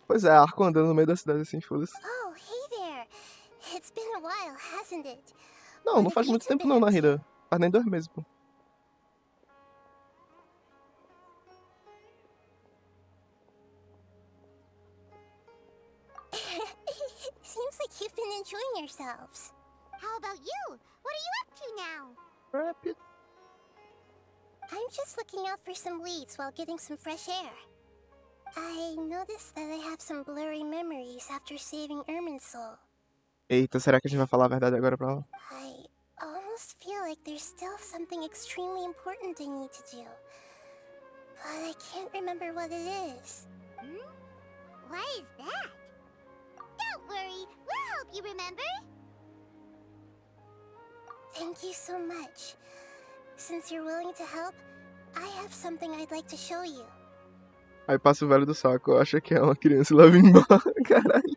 Pois é, arco andando no meio da cidade assim, foda-se. Oh, hey there. It's been a while, hasn't it? Não, não faz muito tempo não, Nahida. Faz nem 2 meses, pô. Seems like you've been enjoying yourselves. How about you? What are you up to now? Rapid. I'm just looking out for some leads while getting some fresh air. I noticed that I have some blurry memories after saving Ermin's soul. Eita, será que a gente vai falar a verdade agora pra ela? I almost feel like there's still something extremely important I need to do. But I can't remember what it is. What is that? Don't worry, we'll help you remember. Thank you so much. Since you're willing to help, I have something I'd like to show you. Aí passa o velho do saco, acha que é uma criança e leva embora, caralho.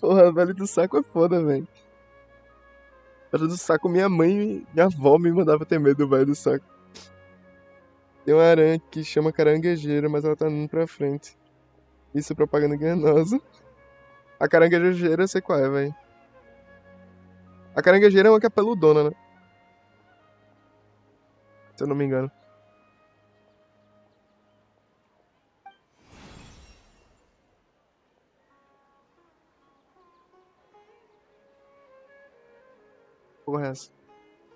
Porra, o velho do saco é foda, velho. O velho do saco, minha avó me mandava ter medo do velho do saco. Tem uma aranha que chama caranguejeira, mas ela tá indo pra frente. Isso é propaganda enganosa. A caranguejeira eu sei qual é, velho. A caranguejeira é uma que é peludona, né? Se eu não me engano. Porra, é essa?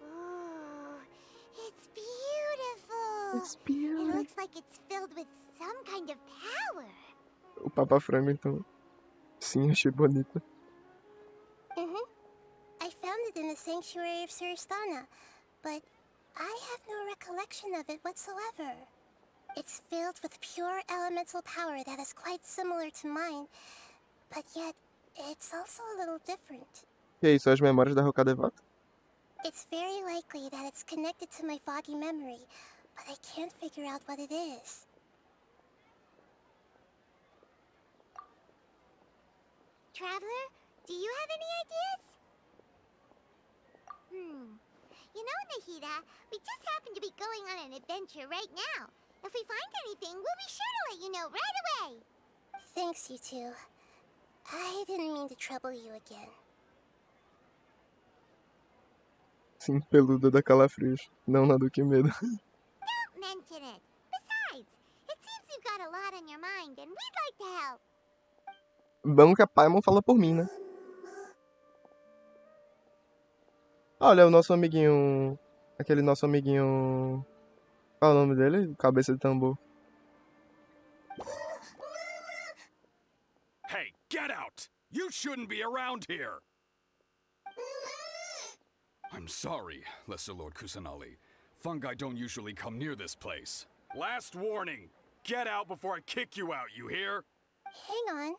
Oh, it's beautiful. It's beautiful. It looks like it's filled with some kind of power. O Papa Frango, então. Sim, achei bonita. I found it in the sanctuary of Suristana, but I have no recollection of it whatsoever. It's filled with pure elemental power that is quite similar to mine, but yet it's also a little different. E aí, são as memórias da Rocada Devata? It's very likely that it's connected to my foggy memory, but I can't figure out what it is. Traveler, do you have any ideas? You know, Nahida, we just happen to be going on an adventure right now. If we find anything, we'll be sure to let you know right away. Thanks, you two. I didn't mean to trouble you again. Sim, peluda da calafrios. Não nada que medo. Don't mention it. Besides, it seems you've got a lot on your mind, and we'd like to help. Bom que a Paimon fala por mim, né? Olha, o nosso amiguinho... Aquele nosso amiguinho... Qual é o nome dele? Cabeça de tambor. Hey, get out! You shouldn't be around here! I'm sorry, Lesser Lord Kusanali. Fungi don't usually come near this place. Last warning! Get out before I kick you out, you hear? Hang on.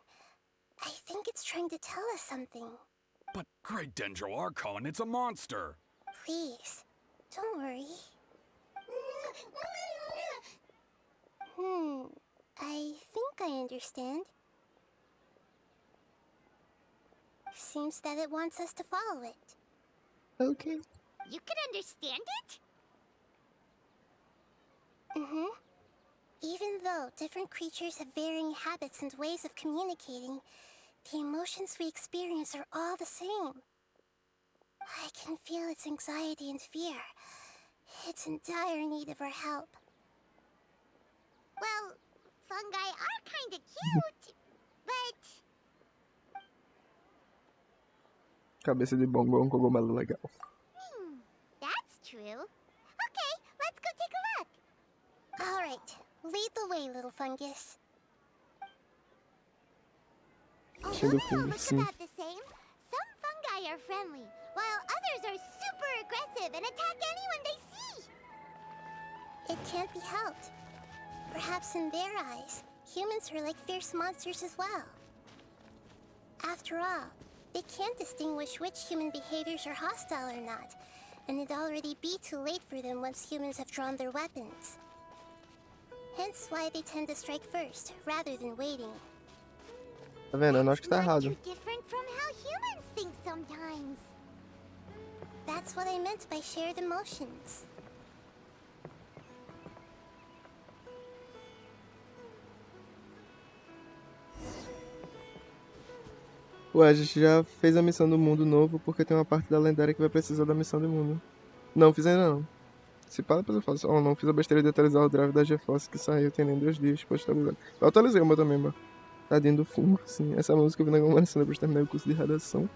I think it's trying to tell us something. But Great Dendro Archon, it's a monster! Please, don't worry. I think I understand. Seems that it wants us to follow it. Ok. You can understand it? Even though different creatures have varying habits and ways of communicating, the emotions we experience are all the same. I can feel its anxiety and fear. It's in dire need of our help. Well, fungi are kinda cute, but... Cabeça de bongo é um cogumelo legal. That's true. Okay, let's go take a look. All right, lead the way, little fungus. Cheio do fundo, Look sim. about the same. Some fungi are friendly, while others are super aggressive and attack anyone they see. It can't be helped. Perhaps in their eyes, humans are like fierce monsters as well. After all, they can't distinguish which human behaviors are hostile or not, and it'd already be too late for them once humans have drawn their weapons. Hence why they tend to strike first, rather than waiting. Tá vendo? Eu acho que tá errado. Too different from how humans think sometimes. That's what I meant by shared emotions. Ué, a gente já fez a missão do mundo novo porque tem uma parte da lendária que vai precisar da missão do mundo. Não, fiz ainda não. Se pá, depois eu faço. Oh, não, fiz a besteira de atualizar o drive da GeForce que saiu, tem nem 2 dias, pode atualizar. Eu atualizei o meu também, mano. Tadinho do fundo, sim. Essa música eu vi na comemoração depois de terminar o curso de redação.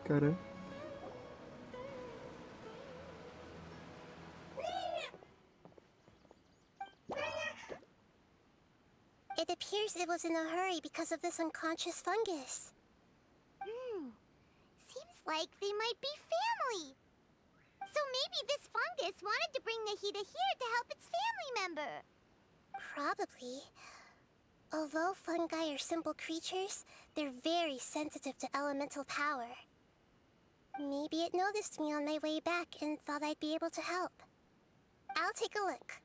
Caralho. It appears it was in a hurry because of this unconscious fungus. Seems like they might be family. So maybe this fungus wanted to bring Nahida here to help its family member. Probably. Although fungi are simple creatures, they're very sensitive to elemental power. Maybe it noticed me on my way back and thought I'd be able to help. I'll take a look.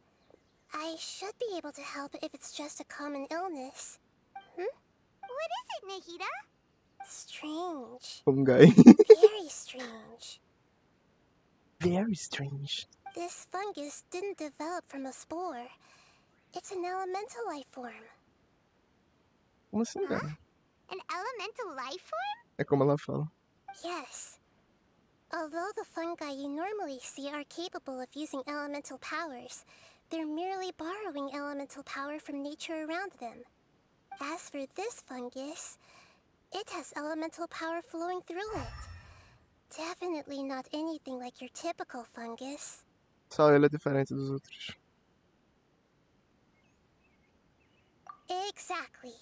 I should be able to help if it's just a common illness. What is it, Nahida? Strange. Fungi. Very strange. Very strange. This fungus didn't develop from a spore. It's an elemental life form. Como assim, cara? An elemental life form? É como ela fala. Yes. Although the fungi you normally see are capable of using elemental powers, they're merely borrowing elemental power from nature around them. As for this fungus, it has elemental power flowing through it. Definitely not anything like your typical fungus. Só ele é diferente dos outros. Exactly.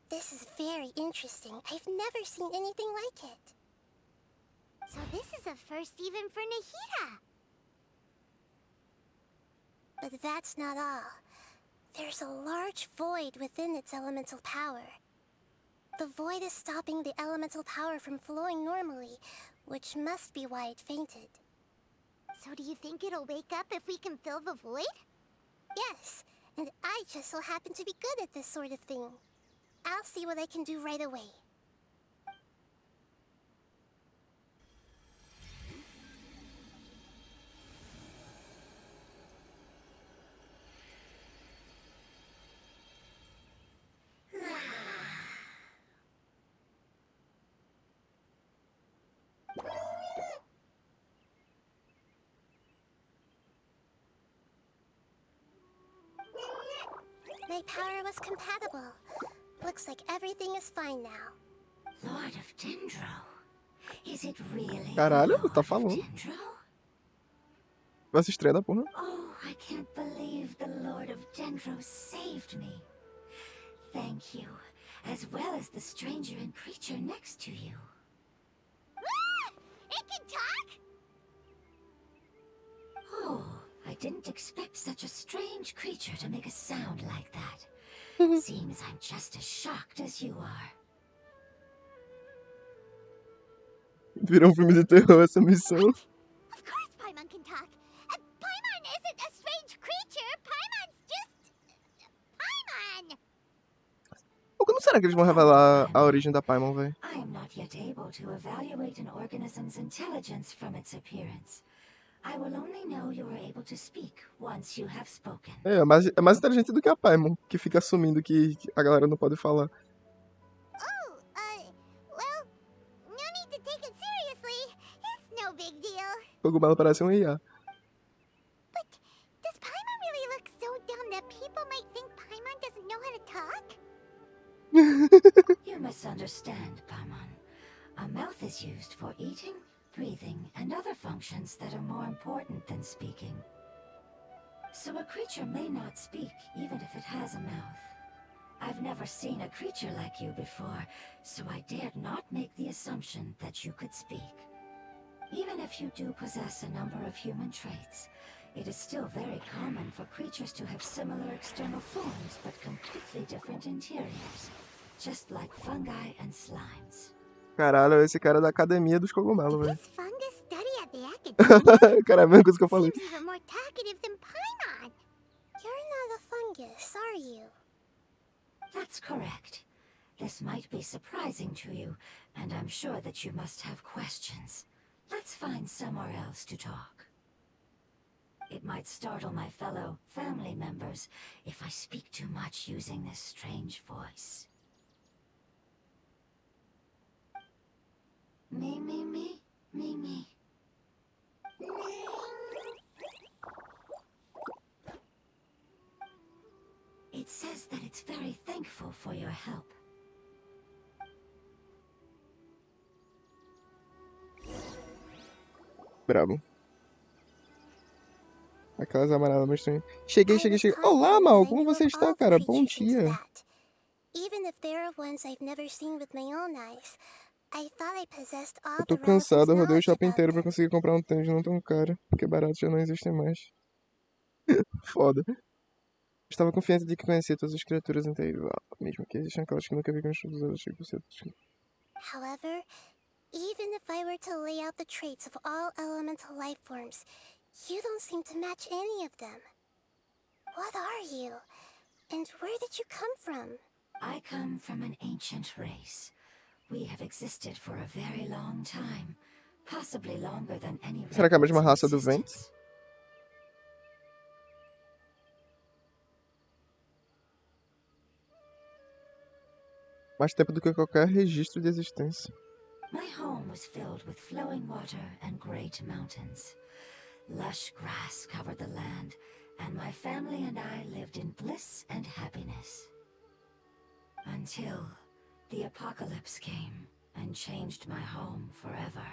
This is very interesting. I've never seen anything like it. So this is a first even for Nahida. But that's not all. There's a large void within its elemental power. The void is stopping the elemental power from flowing normally, which must be why it fainted. So do you think it'll wake up if we can fill the void? Yes, and I just so happen to be good at this sort of thing. I'll see what I can do right away. My power was compatible. Looks like everything is fine now. Lord of Dendro? Is it really Caralho, the Lord tá of falando. Dendro? Vai se estrear da porra. Oh, I can't believe the Lord of Dendro saved me. Thank you, as well as the stranger and creature next to you. It can talk? Oh, I didn't expect such a strange creature to make a sound like that. Seems I'm just as shocked as you are. Virou filme de terror essa missão. Of course Paimon can talk. Paimon isn't a strange creature. Paimon's just... Paimon! Como será que eles vão revelar a origem da Paimon, velho? I am not yet able to evaluate an organism's intelligence from its appearance. I will only know you are able to speak once you have spoken. É mais inteligente do que a Paimon, que fica assumindo que a galera não pode falar. Oh, well, no need to take it seriously. It's no big deal. O cogumelo parece um IA. But does Paimon really look so dumb that people might think Paimon doesn't know how to talk? You misunderstand, Paimon. A mouth is used for eating, breathing, and other functions that are more important than speaking. So a creature may not speak, even if it has a mouth. I've never seen a creature like you before, so I dared not make the assumption that you could speak. Even if you do possess a number of human traits, it is still very common for creatures to have similar external forms, but completely different interiors, just like fungi and slimes. Caralho, esse cara é da academia dos cogumelos, velho. This fungus study at the academy Cara, é a mesma coisa que eu falei. seems even more talkative than Paimon. You're not a fungus, are you? That's correct. This might be surprising to you, and I'm sure that you must have questions. Let's find somewhere else to talk. It might startle my fellow family members if I speak too much using this strange voice. Me, me, me, me, me. It says that it's very thankful for your help. Brabo. Aquelas amaradas estranhas. Cheguei. I was Olá, confident Mal, that I como knew você of está, all the cara? Bom creatures into dia. that. Even if there are ones I've never seen with my own eyes, I thought I possessed all Eu tô the relevant cansado, eu rodei o knowledge shopping about inteiro pra them. conseguir comprar um tênis não tão caro, porque baratos já não existem mais. Foda. Estava confiante de que conhecia todas as criaturas até igual, mesmo que existam aquelas que nunca vi com os outros tipos. However, even if I were to lay out the traits of all elemental life forms, you don't seem to match any of them. What are you? And where did you come from? I come from an ancient race. We have existed for a very long time, possibly longer than any Será que é a records mesma in raça do vento? existence. Mais tempo do que qualquer registro de existência. My home was filled with flowing water and great mountains. Lush grass covered the land, and my family and I lived in bliss and happiness. Until the apocalypse came and changed my home forever.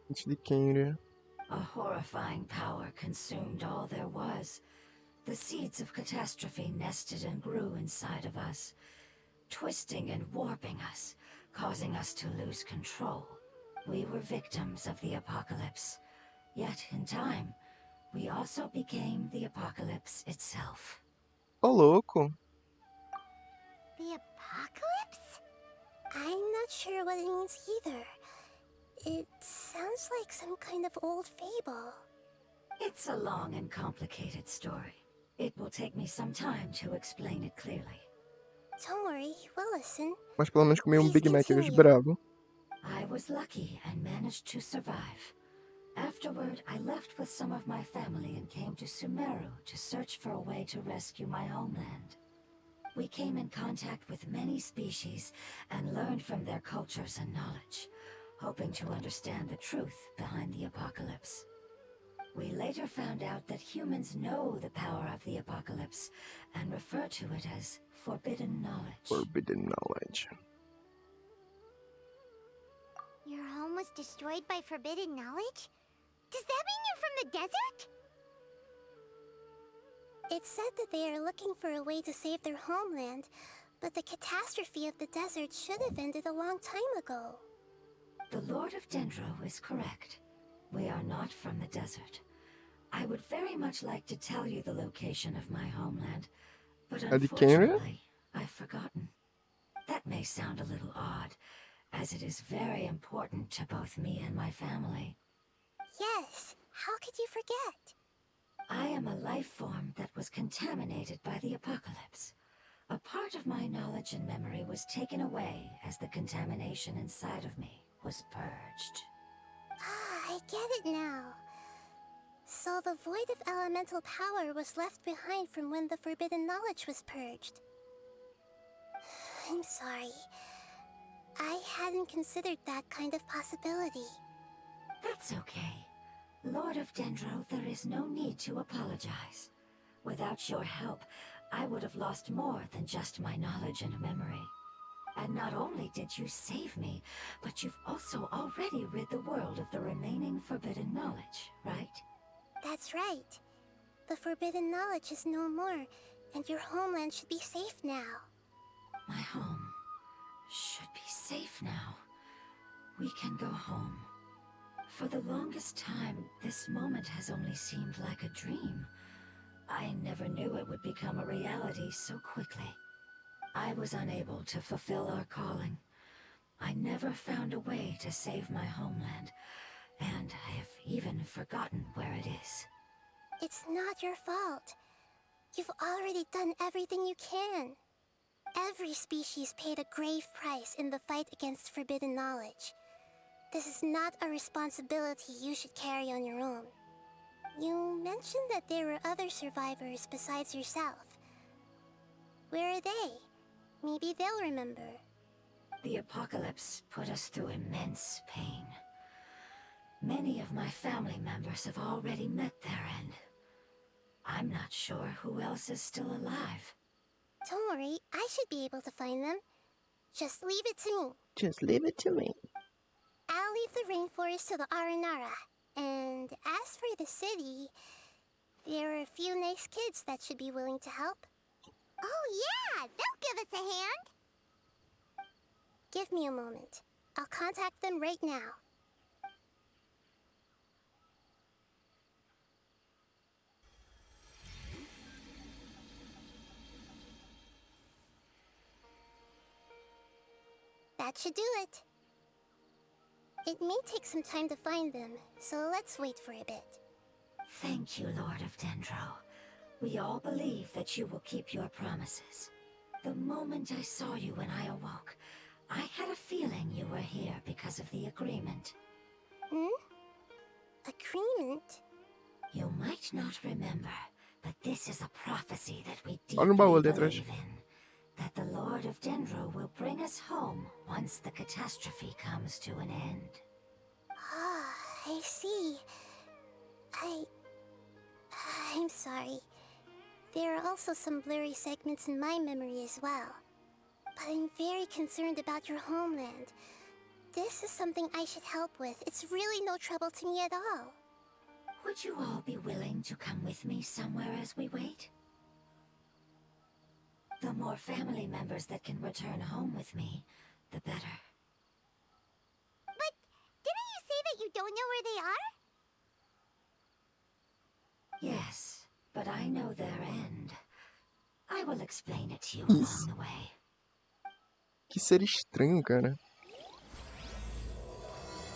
Antes de quem iria? A horrifying power consumed all there was. The seeds of catastrophe nested and grew inside of us, twisting and warping us, causing us to lose control. We were victims of the apocalypse. Yet, in time, we also became the apocalypse itself. Ô, louco. The apocalypse? I'm not sure what it means either. It sounds like some kind of old fable. It's a long and complicated story. It will take me some time to explain it clearly. Don't worry, we'll listen. Mas pelo menos comi um Please Big Mac hoje continue. brabo. I was lucky and managed to survive. Afterward, I left with some of my family and came to Sumeru to search for a way to rescue my homeland. We came in contact with many species and learned from their cultures and knowledge, hoping to understand the truth behind the apocalypse. We later found out that humans know the power of the apocalypse and refer to it as forbidden knowledge. Forbidden knowledge. Your home was destroyed by forbidden knowledge? Does that mean you're from the desert? It said that they are looking for a way to save their homeland, but the catastrophe of the desert should have ended a long time ago. The Lord of Dendro is correct. We are not from the desert. I would very much like to tell you the location of my homeland, but de quem, né? unfortunately, I've forgotten. That may sound a little odd, as it is very important to both me and my family. Yes, how could you forget? I am a life form that was contaminated by the apocalypse. A part of my knowledge and memory was taken away as the contamination inside of me was purged. Ah, I get it now. So the void of elemental power was left behind from when the forbidden knowledge was purged. I'm sorry. I hadn't considered that kind of possibility. That's okay. Lord of Dendro, there is no need to apologize. Without your help, I would have lost more than just my knowledge and memory. And not only did you save me, but you've also already rid the world of the remaining forbidden knowledge, right? That's right. The forbidden knowledge is no more, and your homeland should be safe now. My home should be safe now. We can go home. For the longest time, this moment has only seemed like a dream. I never knew it would become a reality so quickly. I was unable to fulfill our calling. I never found a way to save my homeland, and I have even forgotten where it is. It's not your fault. You've already done everything you can. Every species paid a grave price in the fight against forbidden knowledge. This is not a responsibility you should carry on your own. You mentioned that there were other survivors besides yourself. Where are they? Maybe they'll remember. The apocalypse put us through immense pain. Many of my family members have already met their end. I'm not sure who else is still alive. Don't worry, I should be able to find them. Just leave it to me. Just leave it to me. I'll leave the rainforest to the Aranara. And as for the city, there are a few nice kids that should be willing to help. Oh yeah, they'll give us a hand. Give me a moment. I'll contact them right now. That should do it. It may take some time to find them, so let's wait for a bit. Thank you, Lord of Dendro. We all believe that you will keep your promises. The moment I saw you when I awoke, I had a feeling you were here because of the agreement. Agreement? You might not remember, but this is a prophecy that we Olha no baú deeply ali atrás. believe in. That the Lord of Dendro will bring us home once the catastrophe comes to an end. Ah, I see. I'm sorry. There are also some blurry segments in my memory as well. But I'm very concerned about your homeland. This is something I should help with. It's really no trouble to me at all. Would you all be willing to come with me somewhere as we wait? The more family members that can return home with me, the better. But didn't you say that you don't know where they are? Yes, but I know their end. I will explain it to you along the way. Que ser estranho, cara.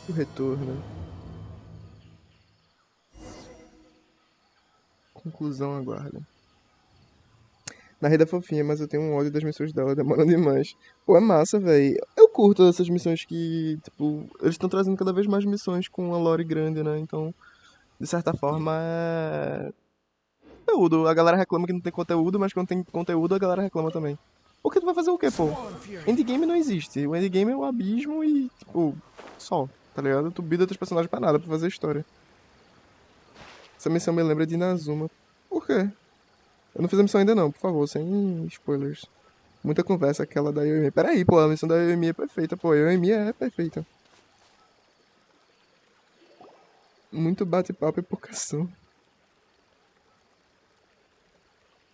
O retorno. Conclusão aguarda. Nahida é fofinha, mas eu tenho um ódio das missões dela, demoram demais. Pô, é massa, véi. Eu curto essas missões que, tipo, eles estão trazendo cada vez mais missões com uma lore grande, né? Então, de certa forma, é conteúdo. A galera reclama que não tem conteúdo, mas quando tem conteúdo, a galera reclama também. Porque tu vai fazer o quê, pô? Endgame não existe. O endgame é um abismo e, tipo, só, tá ligado? Tu bida teus personagens pra nada, pra fazer história. Essa missão me lembra de Inazuma. Por quê? Eu não fiz a missão ainda não, por favor, sem spoilers. Muita conversa aquela da Yoimi. Peraí, pô, a missão da Yoimi é perfeita, pô. A Yoimi é perfeita. Muito bate-papo e poucação.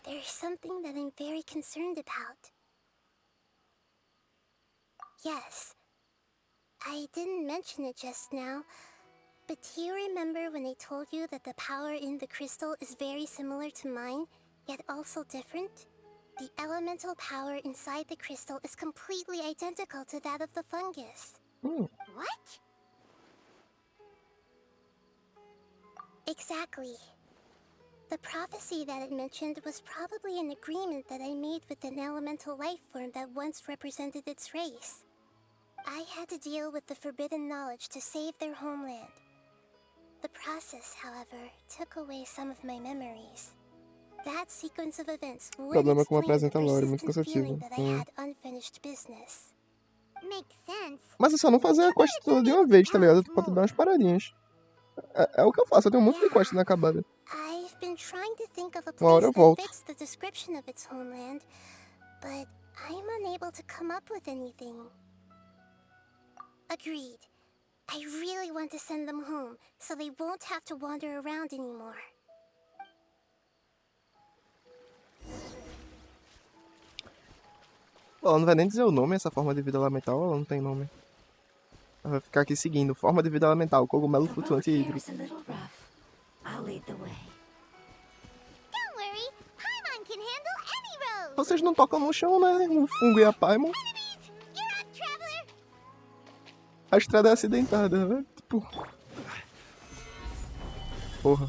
There's something that I'm very concerned about. Yes. I didn't mention it just now, but do you remember when I told you that the power in the crystal is very similar to mine, yet also different? The elemental power inside the crystal is completely identical to that of the fungus. What? Exactly. The prophecy that it mentioned was probably an agreement that I made with an elemental life form that once represented its race. I had to deal with the forbidden knowledge to save their homeland. The process, however, took away some of my memories. That sequence of events would Problema com explain the apresenta lore, muito persistent feeling cansativo. that I had unfinished business. Makes sense. Mas é só não fazer a quest toda de uma vez, tá ligado? Tu pode dar umas paradinhas. É o que eu faço, eu tenho um monte de quest inacabada. I've been trying to think of a Uma hora place eu volto. that fits the description of its homeland, but I'm unable to come up with anything. Agreed. I really want to send them home, so they won't have to wander around anymore. Ela não vai nem dizer o nome, essa forma de vida elemental, ela não tem nome. Ela vai ficar aqui seguindo. Forma de vida elemental, cogumelo flutuante e hídrico. Here's a little rough. I'll lead the way. Don't worry, Paimon can handle any road. Vocês não tocam no chão, né? O fungo e a Paimon. Enemies, you're up, traveler. A estrada é acidentada, né? Tipo... Porra.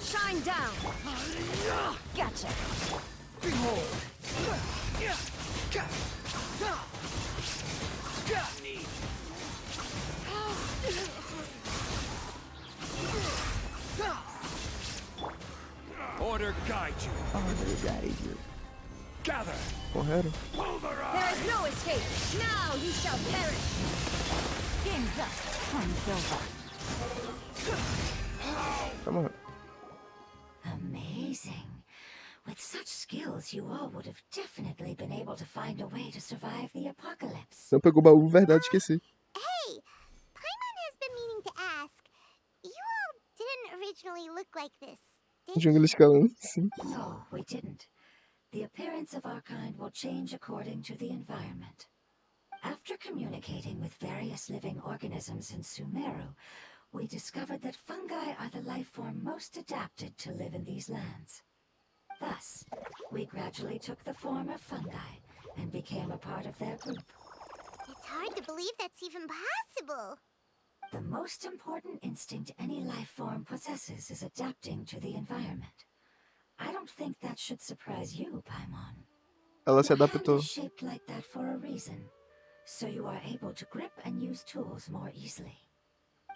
Shine down. Gotcha. Order guide you. Gather! Correram? There is no escape. Now you shall perish. Game's up. Time's over. Come on. Amazing. With such skills, you all would have definitely been able to find a way to survive the apocalypse. Não pegou o baú, verdade, esqueci. Hey, Paimon has been meaning to ask. You all didn't originally look like this, did you? Jungle escalando, sim. No, we didn't. The appearance of our kind will change according to the environment. After communicating with various living organisms in Sumeru, we discovered that fungi are the life form most adapted to live in these lands. Thus, we gradually took the form of fungi and became a part of their group. It's hard to believe that's even possible. The most important instinct any life form possesses is adapting to the environment. I don't think that should surprise you, Paimon. Ela se Your hand adaptou. is shaped like that for a reason, so you are able to grip and use tools more easily.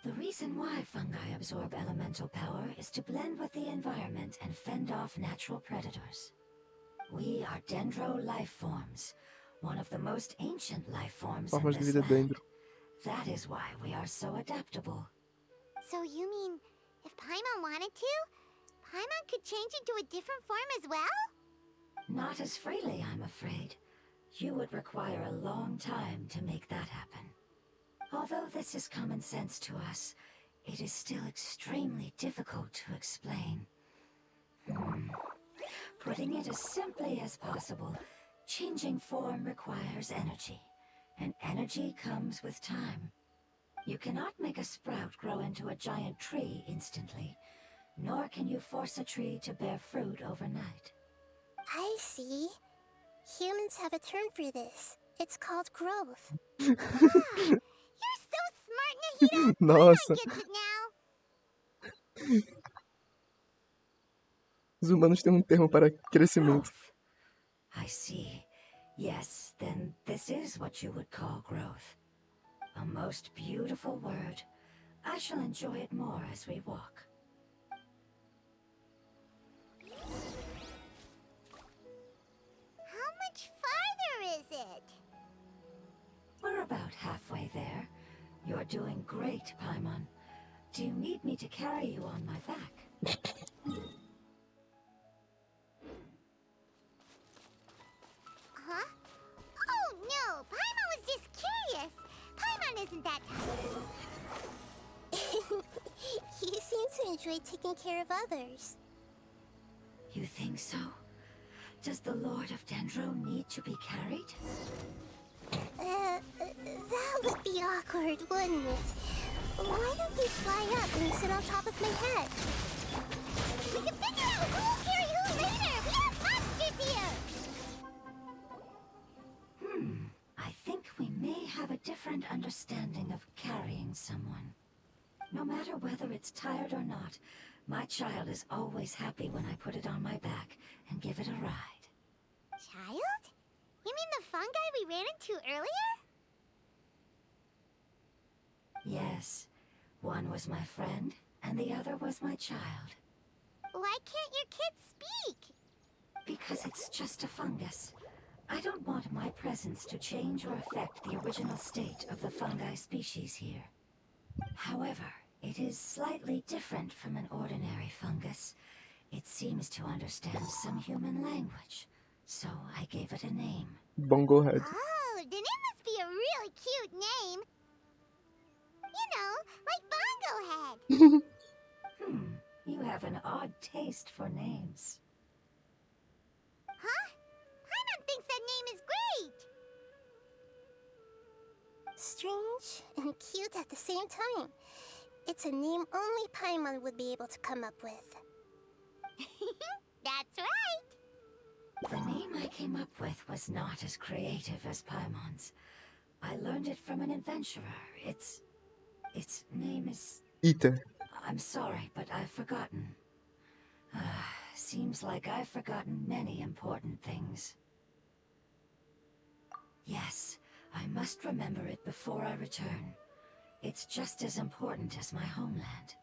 The reason why fungi absorb elemental power is to blend with the environment and fend off natural predators. We are dendro life forms, one of the most ancient life forms in Formas de this vida land. dentro. That is why we are so adaptable. So you mean, if Paimon wanted to, Paimon could change into a different form as well? Not as freely, I'm afraid. You would require a long time to make that happen. Although this is common sense to us, it is still extremely difficult to explain. Putting it as simply as possible, changing form requires energy, and energy comes with time. You cannot make a sprout grow into a giant tree instantly, nor can you force a tree to bear fruit overnight. I see. Humans have a term for this. It's called growth. You're so smart, Nahida! Nossa. Paimon gets it now! Os humanos têm um termo para crescimento. Growth. I see. Yes, then this is what you would call growth. A most beautiful word. I shall enjoy it more as we walk. How much farther is it? We're about halfway there. You're doing great, Paimon. Do you need me to carry you on my back? Huh? Oh no, Paimon was just curious. Paimon isn't that type. You seem to enjoy taking care of others. You think so? Does the Lord of Dendro need to be carried? That would be awkward, wouldn't it? Why don't you fly up and sit on top of my head? We can figure out who'll carry who later! We have monsters here! I think we may have a different understanding of carrying someone. No matter whether it's tired or not, my child is always happy when I put it on my back and give it a ride. Child? You mean the fungi we ran into earlier? Yes, one was my friend, and the other was my child. Why can't your kid speak? Because it's just a fungus. I don't want my presence to change or affect the original state of the fungi species here. However, it is slightly different from an ordinary fungus. It seems to understand some human language, so I gave it a name. Bongo Head. Oh, then it must be a really cute name. You know, like Bongo Head. You have an odd taste for names. Huh? Paimon thinks that name is great. Strange and cute at the same time. It's a name only Paimon would be able to come up with. That's right. The name I came up with was not as creative as Paimon's. I learned it from an adventurer. Its name is... Iter. I'm sorry, but I've forgotten. Seems like I've forgotten many important things. Yes, I must remember it before I return. It's just as important as my homeland.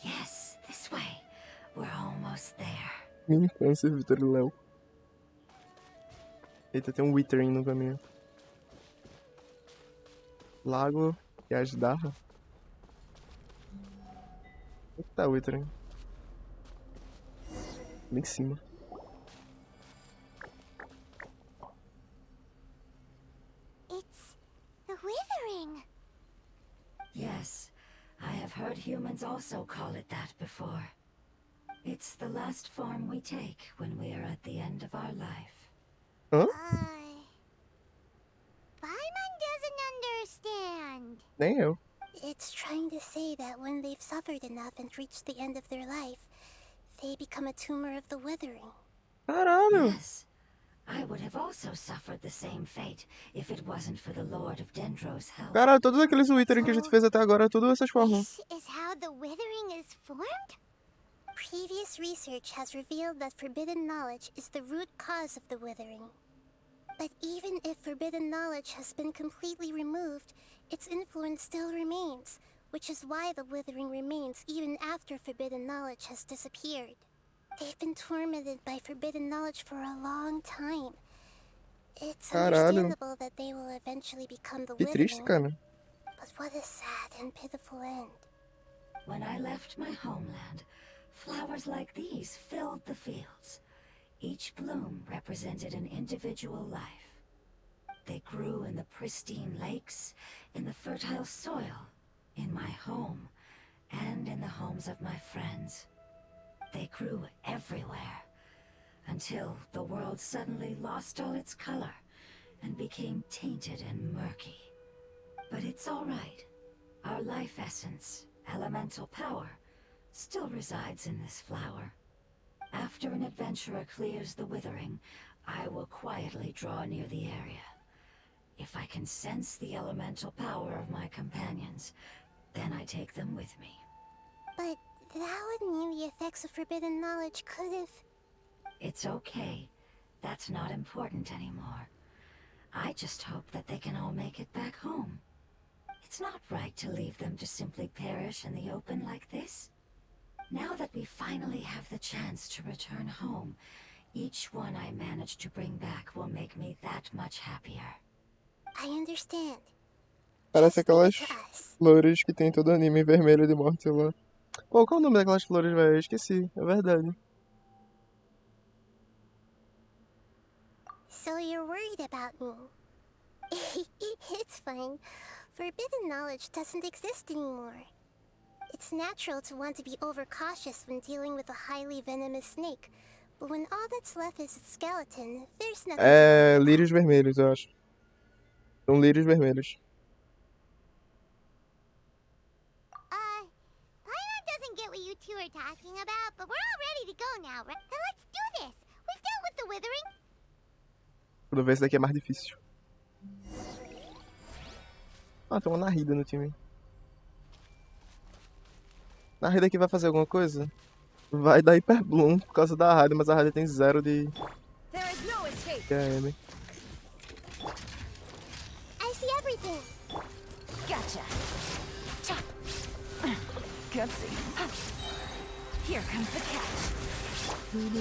Yes, Minha infância, Vitor e Léo. Eita, tem um Withering no caminho. Lago e Asdarra. Onde tá o Withering? Lá em cima. It's the withering. Yes, I have heard humans also call it that before. It's the last form we take when we are at the end of our life. Hã? Paimon doesn't understand. Nem eu. It's trying to say that when they've suffered enough and reached the end of their life, they become a tumor of the withering. Caralho. Yes, I would have also suffered the same fate if it wasn't for the Lord of Dendro's help. Caralho, todos aqueles Withering que a gente fez até agora, tudo dessas formas. This is how the withering is formed? Previous research has revealed that forbidden knowledge is the root cause of the withering. But even if forbidden knowledge has been completely removed, its influence still remains, which is why the withering remains even after forbidden knowledge has disappeared. They've been tormented by forbidden knowledge for a long time. It's Caralho. understandable that they will eventually become the Que triste, withering. cara. But what a sad and pitiful end. When I left my homeland, flowers like these filled the fields. Each bloom represented an individual life. They grew in the pristine lakes, in the fertile soil, in my home, and in the homes of my friends. They grew everywhere, until the world suddenly lost all its color and became tainted and murky. But it's all right. Our life essence, elemental power, still resides in this flower. After an adventurer clears the withering, I will quietly draw near the area. If I can sense the elemental power of my companions, then I take them with me. But that would mean the effects of forbidden knowledge could have... It's okay. That's not important anymore. I just hope that they can all make it back home. It's not right to leave them to simply perish in the open like this. Now that we finally have the chance to return home, each one I manage to bring back will make me that much happier. I understand. Parece Just leave aquelas it to us. flores que tem todo anime vermelho de morte lá. Pô, qual é o nome daquelas flores, velho? Eu esqueci, é verdade. So you're worried about me. It's fine. Forbidden knowledge doesn't exist anymore. It's natural to want to be overcautious when dealing with a highly venomous snake, but when all that's left is its skeleton, there's nothing É to worry lírios vermelhos, eu acho. São lírios vermelhos. about. Paimon doesn't get what you two are talking about, but we're all ready to go now, right? Then let's do this. We've dealt with the withering. Quando ver esse daqui é mais difícil. Ah, tem uma Nahida no time. Nahida aqui vai fazer alguma coisa? Vai dar Hyper Bloom por causa da Raida, mas a Raida tem 0 de There is no escape. TM. I see everything. Gotcha. Cha. Gutsy. Here comes the catch.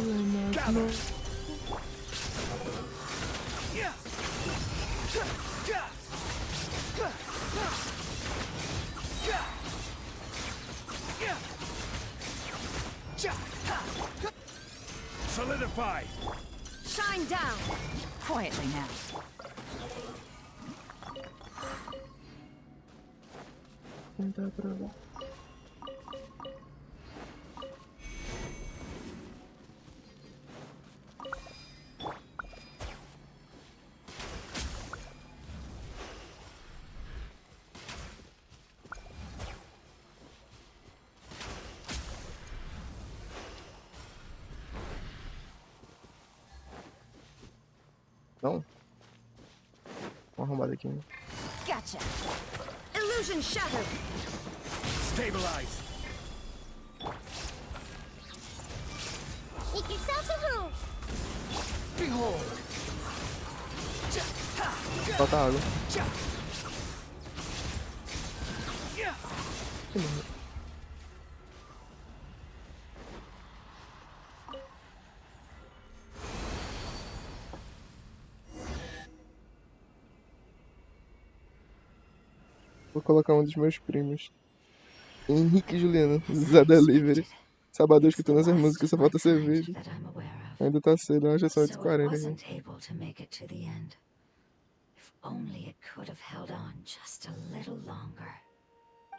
Solidify! Shine down. Quietly now. Tentar provar. Não? Vamos arrumar aqui. Gotcha. Illusion shattered. Stabilize! Make yourself a home. Behold! Bota água. Vou colocar um dos meus primos. Henrique e Juliana, Zé Delivery. Sabadão escutando essas músicas, só falta cerveja. Ainda tá cedo, eu acho que são 8h40 aqui.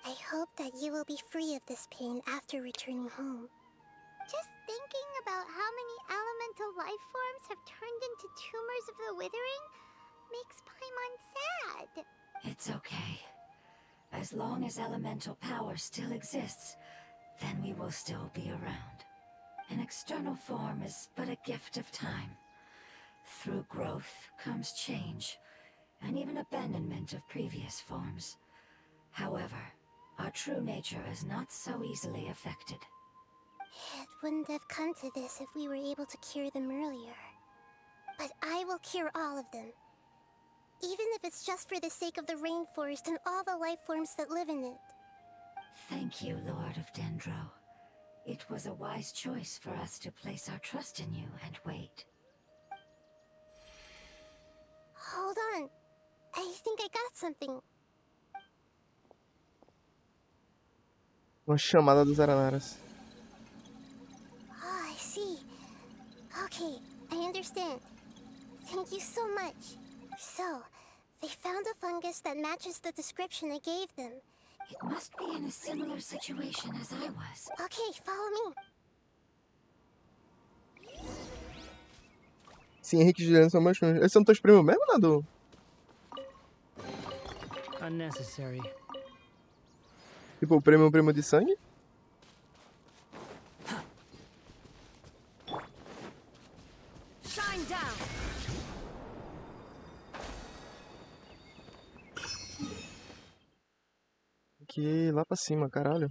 I hope that you will be free of this pain after returning home. Just thinking about how many elemental life forms have turned into tumors of the withering makes Paimon sad. It's okay. As long as elemental power still exists, then we will still be around. An external form is but a gift of time. Through growth comes change, and even abandonment of previous forms. However, our true nature is not so easily affected. It wouldn't have come to this if we were able to cure them earlier. But I will cure all of them. Even if it's just for the sake of the rainforest and all the life forms that live in it. Thank you, Lord of Dendro. It was a wise choice for us to place our trust in you and wait. Hold on. I think I got something. Uma chamada dos Aranaras. Oh, I see. Okay, I understand. Thank you so much. So, they found a fungus that matches the description I gave them. It must be in a similar situation as I was. Okay, follow me. Sim, Henrique e Juliana são meus primos. Eles são teus primos mesmo, Nadu? Unnecessary. Tipo, o primo de sangue? Shine down. Que lá pra cima, caralho.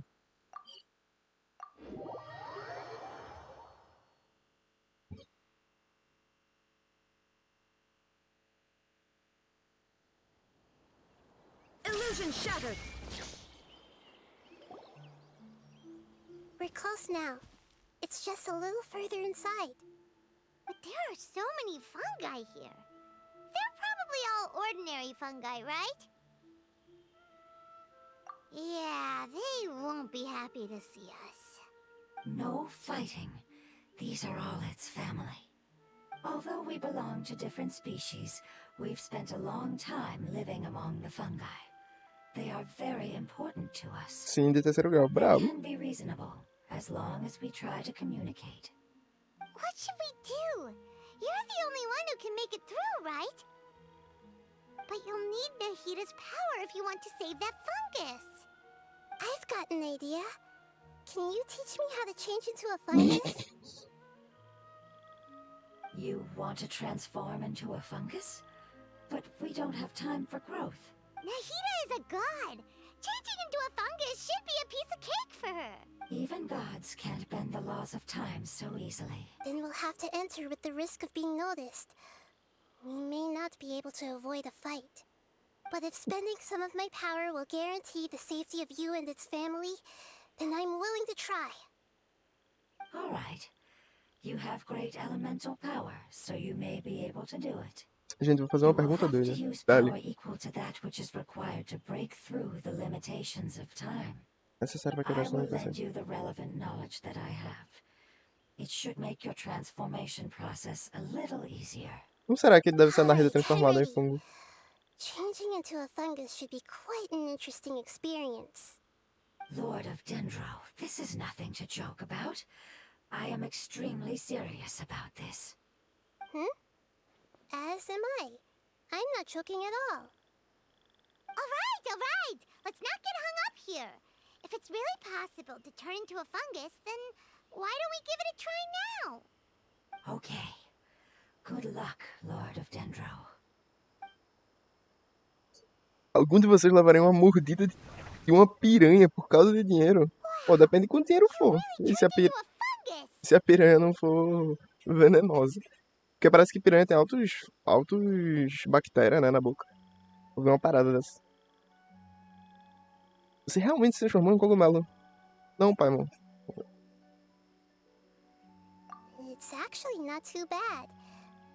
Illusion shattered. We're close now. It's just a little further inside. But there are so many fungi here. They're probably all ordinary fungi, right? Yeah, they won't be happy to see us. No fighting. These are all its family. Although we belong to different species, we've spent a long time living among the fungi. They are very important to us. Sim, de terceiro grau. Bravo. They can be reasonable, as long as we try to communicate. What should we do? You're the only one who can make it through, right? But you'll need Nahida's power if you want to save that fungus. I've got an idea. Can you teach me how to change into a fungus? You want to transform into a fungus? But we don't have time for growth. Nahida is a god. Changing into a fungus should be a piece of cake for her. Even gods can't bend the laws of time so easily. Then we'll have to enter with the risk of being noticed. We may not be able to avoid a fight. But if spending some of my power will guarantee the safety of you and its family, then I'm willing to try. All right. You have great elemental power, so you may be able to do it. Gente, vou fazer uma pergunta You will have doida. to use Dale. power equal to that which is required to break through the limitations of time. Essa serve pra quebrar I essa will limitação. lend you the relevant knowledge that I have. It should make your transformation process a little easier. Como será que deve ser a Nahida transformada em fungo? Changing into a fungus should be quite an interesting experience. Lord of Dendro, this is nothing to joke about. I am extremely serious about this. As am I. I'm not joking at all. Alright! Let's not get hung up here. If it's really possible to turn into a fungus, then why don't we give it a try now? Okay. Good luck, Lord of Dendro. Algum de vocês levariam uma mordida de uma piranha por causa de dinheiro? Pô, depende de quanto dinheiro for. E se a, Into a fungus! se a piranha não for venenosa. Porque parece que piranha tem altos bactérias, né, na boca. Vou ver uma parada dessa. Você realmente se transformou em cogumelo? Não, Paimon. It's actually not too bad.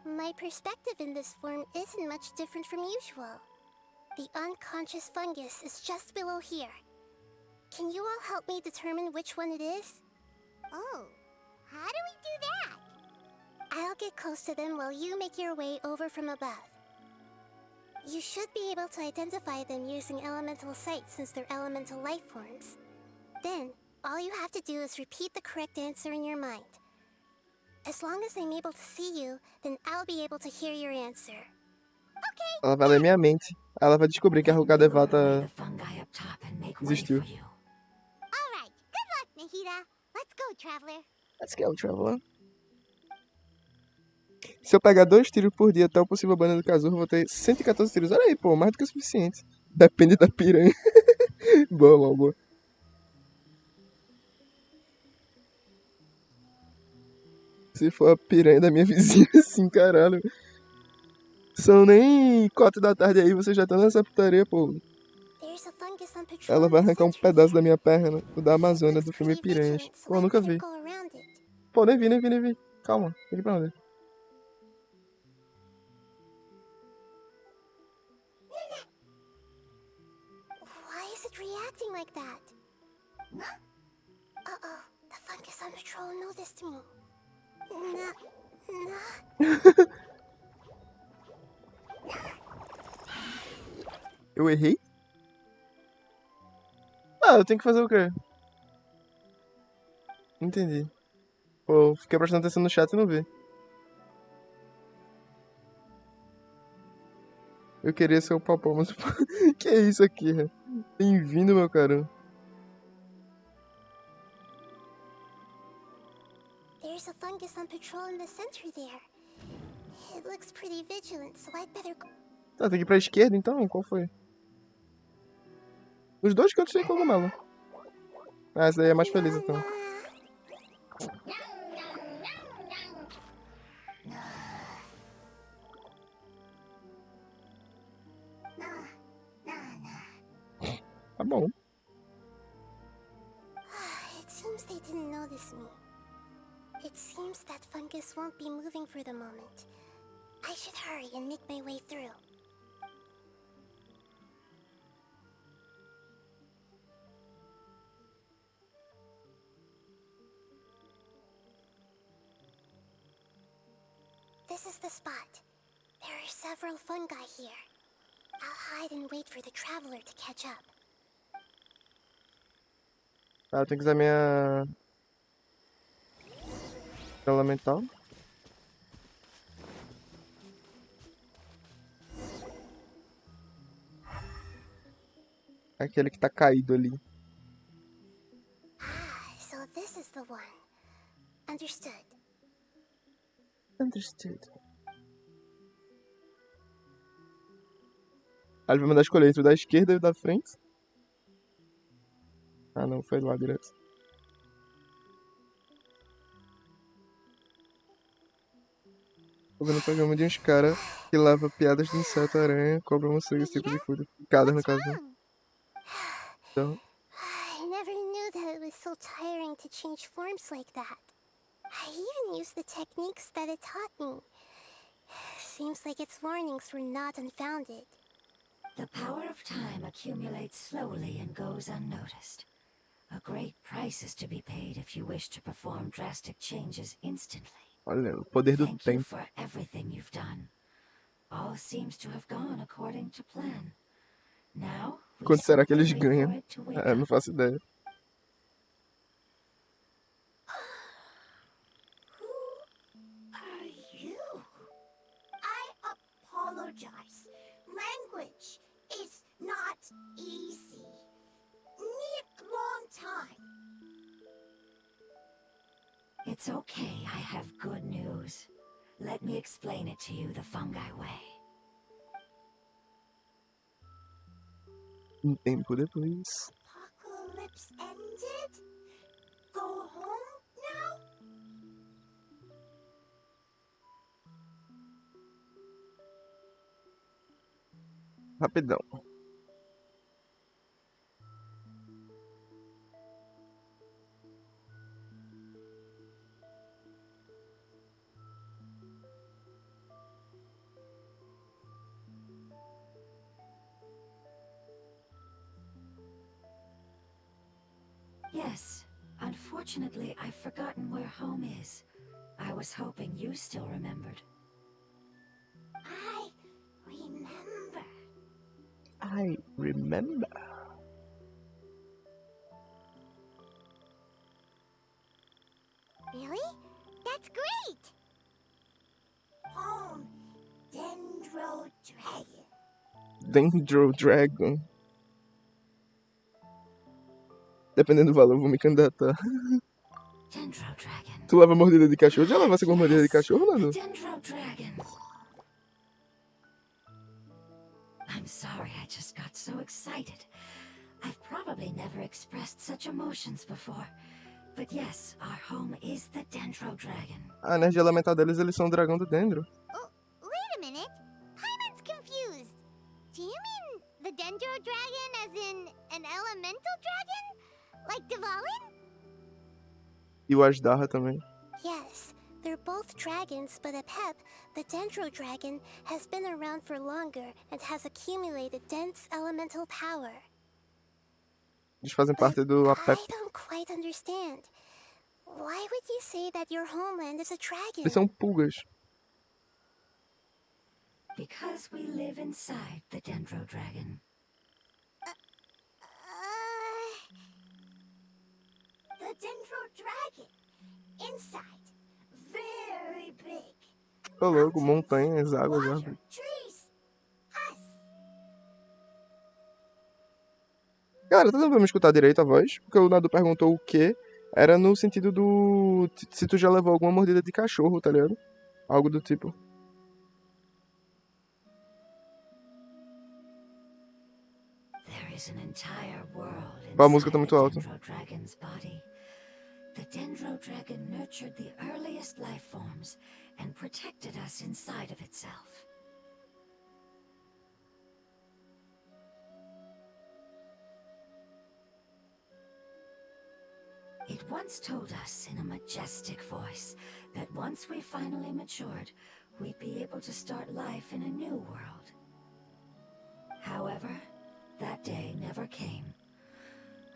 My perspective in this form isn't much different from usual. The unconscious fungus is just below here. Can you all help me determine which one it is? Oh, how do we do that? I'll get close to them while you make your way over from above. You should be able to identify them using elemental sight since they're elemental life forms. Then, all you have to do is repeat the correct answer in your mind. As long as I'm able to see you, then I'll be able to hear your answer. Okay. Ela vai ler minha mente. Aí ela vai descobrir que a Rukadevata existiu. Alright, good luck, Nahida. Let's go, traveler. Let's go, traveler. Se eu pegar 2 tiros por dia até o possível banner do casulo, vou ter 114 tiros. Olha aí, pô, mais do que o suficiente. Depende da piranha. Boa, boa. Se for a piranha da minha vizinha, assim, caralho. São nem 4 da tarde aí, você já tá nessa putaria, pô. There's a fungus on patrol Ela vai in the arrancar um center pedaço da there. minha perna, o da Amazônia, do Looks filme pretty Piranhas. vigilant, so Pô, I nunca better vi. go around it. Pô, nem vi. Calma, fique pra onde? Why is it reacting like that? Uh-oh, the fungus on patrol noticed me. Eu errei? Ah, eu tenho que fazer o quê? Entendi. Pô, fiquei prestando atenção no chat e não vi. Eu queria ser o Popó, mas... que é isso aqui, né? Bem-vindo, meu caro. There's a fungus on patrol in the center there. It looks pretty vigilant, so I'd better go. Tá, tem que ir pra esquerda, então? Qual foi? Os 2 cantos tem cogumelo. Ah, essa daí é mais feliz, então. Tá bom. It seems they didn't notice me. It seems that fungus won't be moving for the moment. I should hurry and make my way through. This is the spot. There are several fungi here. I'll hide and wait for the traveler to catch up. Ah, eu tenho que usar minha... elemental. Aquele que tá caído ali. Ah, so this is the one. Understood. Understood. Aí ele vai mandar escolher entre o da esquerda e o da frente. Ah, não, foi lá direto. Tô vendo o programa de uns caras que leva piadas de inseto, aranha, cobra, morcego, esse tipo de coisa. Picadas, no caso. Então, I never knew that it was so tiring to change forms like that. I even used the techniques that it taught me. Seems like its warnings were not unfounded. The power of time accumulates slowly and goes unnoticed. A great price is to be paid if you wish to perform drastic changes instantly. olha, o poder do Thank you tempo. for everything you've done. All seems to have gone according to plan. Now, we Quanto será que eles simply wait for ganham? it to wake É, não up. faço ideia. Are you? I apologize. Language is not easy. Need long time. It's okay, I have good news. Let me explain it to you the fungi way. Um tempo depois. Apocalypse ended? Go home now? Rapidão. Yes. Unfortunately, I've forgotten where home is. I was hoping you still remembered. I remember. I remember. Really? That's great! Home, Dendro Dragon. Dendro Dragon. Dependendo do valor, eu vou me candidatar. Dendro Dragon. Tu leva mordida de cachorro? Já levasse alguma mordida de cachorro, Nando? Dendro Dragon. I'm sorry, I just got so excited. I've probably never expressed such emotions before. But yes, our home is the Dendro Dragon. A energia elemental deles, eles são o dragão do Dendro. Oh, wait a minute. Paimon's confused. Do you mean the Dendro Dragon as in an elemental dragon? Like Dvalin? E o Asdarra também. Yes, they're both dragons, but Apep, the Dendro Dragon, has been around for longer and has accumulated dense elemental power. Eles fazem parte do Apep. I don't quite understand. Why would you say that your homeland is a dragon? Eles são pulgas. Because we live inside the Dendro Dragon. The Dendro Dragon. Inside. Very big. Ô louco, montanhas, águas, Water, árvores. trees. Us. Cara, tá dando pra me escutar direito a voz? Porque o Nadu perguntou o quê? Era no sentido do... Se tu já levou alguma mordida de cachorro, tá ligado? Algo do tipo. There is an entire world A música inside tá muito the alta. Dendro Dragon's body. The Dendro Dragon nurtured the earliest life forms and protected us inside of itself. It once told us in a majestic voice that once we finally matured, we'd be able to start life in a new world. However, that day never came.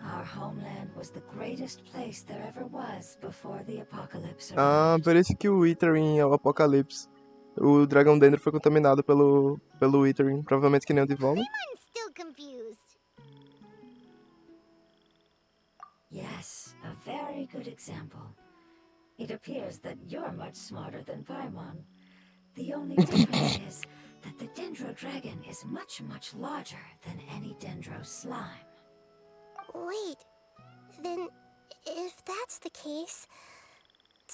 Our homeland was the greatest place there ever was before the apocalypse Ah, arrived. por isso que o Withering é o Apocalipse. O dragão Dendro foi contaminado pelo Withering. Provavelmente que nem o Dvalin. I'm still confused. Yes, a very good example. It appears that you're much smarter than Paimon. The only difference is that the Dendro Dragon is much, much larger than any Dendro slime. Wait, then if that's the case,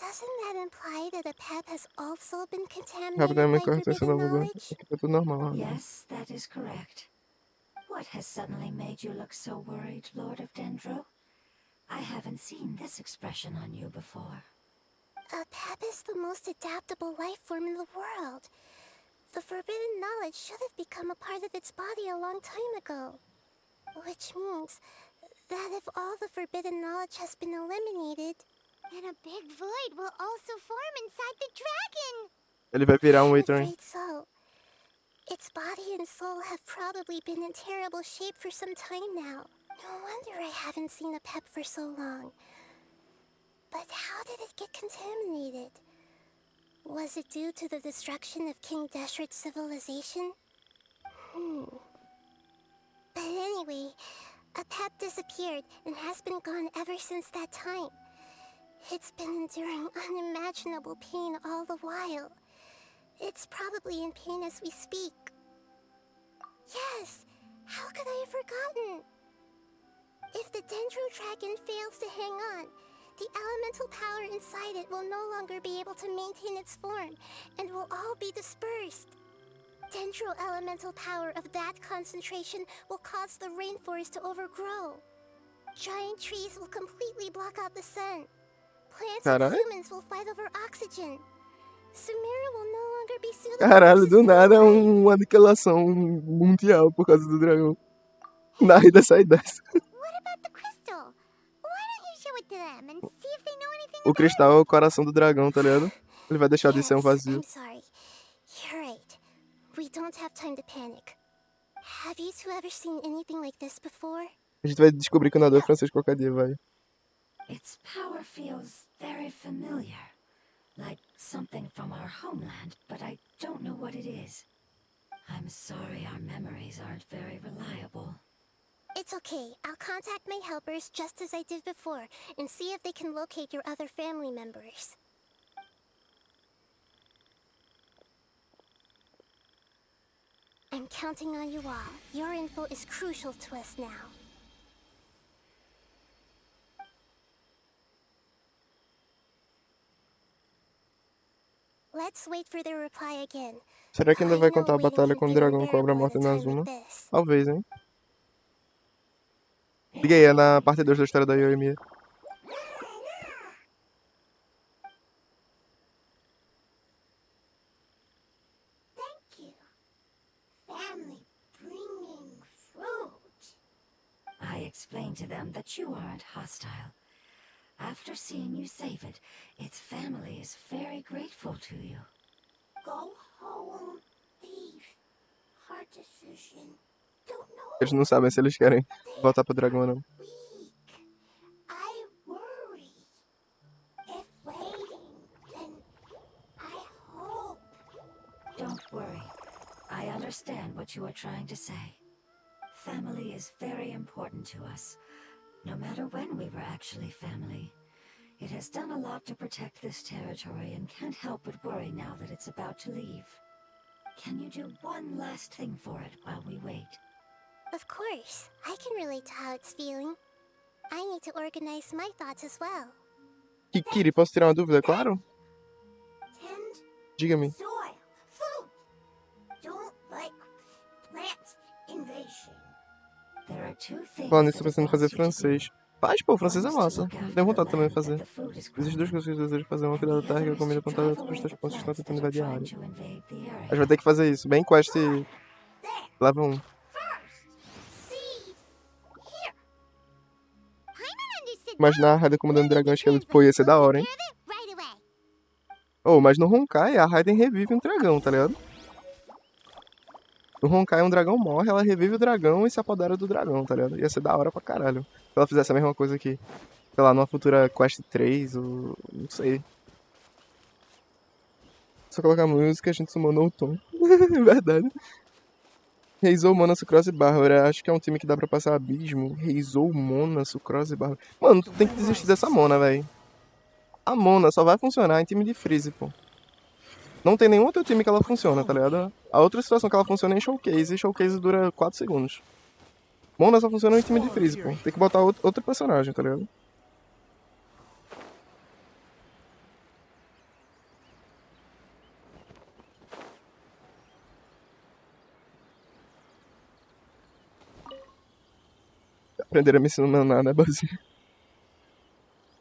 doesn't that imply that Apep has also been contaminated by Rapidamente corta esse forbidden novo lugar. knowledge? Aqui tá tudo normal. Yes, that is correct. What has suddenly made you look so worried, Lord of Dendro? I haven't seen this expression on you before. Apep is the most adaptable life form in the world. The forbidden knowledge should have become a part of its body a long time ago. Which means that if all the forbidden knowledge has been eliminated, then a big void will also form inside the dragon. Ele vai virar um I'm Withering. afraid so. Its body and soul have probably been in terrible shape for some time now. No wonder I haven't seen Apep for so long. But how did it get contaminated? Was it due to the destruction of King Deshret's civilization? But anyway, Apep disappeared and has been gone ever since that time. It's been enduring unimaginable pain all the while. It's probably in pain as we speak. Yes! How could I have forgotten? If the Dendro Dragon fails to hang on, the elemental power inside it will no longer be able to maintain its form, and will all be dispersed. Dendro elemental power of that concentration will cause the rainforest to overgrow. Giant trees will completely block out the sun. Plants and Caralho. humans will fight over oxygen. Sumera will no longer be suitable Caralho, for do nada é sustainable life. uma aniquilação mundial por causa do dragão. Nahida sai dessa. What about the crystal? Why don't you show it to them and see if they know anything O about cristal é o coração do dragão, tá ligado? Ele vai deixar de ser um vazio. I'm sorry. You're right. We don't have time to panic. Have you two ever seen anything like this before? A gente vai descobrir que o Nadu é francês qualquer dia, vai. Its power feels very familiar. Like something from our homeland, but I don't know what it is. I'm sorry our memories aren't very reliable. It's okay. I'll contact my helpers just as I did before and see if they can locate your other family members. I'm counting on you all. Your info is crucial to us now. Let's wait for their reply again. Será que ainda I vai know contar a waiting batalha can com o feel dragão cobra unbearable morta at a na time Azuma? like this. Talvez, hein? Liga aí, é na parte 2 da história da Yoimiya. Thank you. Family bringing fruit. I explained to them that you aren't hostile. After seeing you save it, its family is very grateful to you. Go home, thief. Hard decision. Don't know. Eles não sabem se eles querem voltar pro dragão ou não. Weak. I worry. If waiting, then I hope. Don't worry. I understand what you are trying to say. Family is very important to us, no matter when we were actually family. It has done a lot to protect this territory and can't help but worry now that it's about to leave. Can you do one last thing for it while we wait? Of course. I can relate to how it's feeling. I need to organize my thoughts as well. Kikiri, posso tirar uma dúvida, claro? Tend Diga-me. soil. Food. Don't like plant invasion. There are two things Falando nisso, that tô pensando em it fazer wants you to do. francês. Faz, pô, francês é One is to massa. look after Tenho vontade the também de land that fazer. the food is Existem grown duas on. coisas que eu desejo fazer. Uma And cuidar da the terra, que other é is comida to plantada, travel outros away the pontos plants tentando that are invadir a trying área. to invade the A gente area. vai ter que fazer isso. Bem quest There. level 1. First. Seed. Here. Paimon understood Imaginar a that. Raiden comandando We'll dragão make a esqueleto. Pô, ia ser da translate. hora, We'll hein? take care of it right away. Oh, mas no Honkai, a Raiden revive um dragão, tá ligado? No Honkai, um dragão morre, ela revive o dragão e se apodera do dragão, tá ligado? Ia ser da hora pra caralho. Se ela fizesse a mesma coisa aqui. Sei lá, numa futura Quest 3, ou... não sei. Só colocar música, a gente summonou o Tom. Verdade. Reizou, Mona, Sucrose e Bárbara. Acho que é um time que dá pra passar abismo. Reizou, Mona, Sucrose e Bárbara. Mano, tu tem que desistir dessa Mona, velho. A Mona só vai funcionar em time de freeze, pô. Não tem nenhum outro time que ela funciona, tá ligado? A outra situação que ela funciona é em Showcase, e Showcase dura 4 segundos. Mona só funciona em time de freeze, pô. Tem que botar outro personagem, tá ligado? Aprender a me ensinar, né, Bazinho?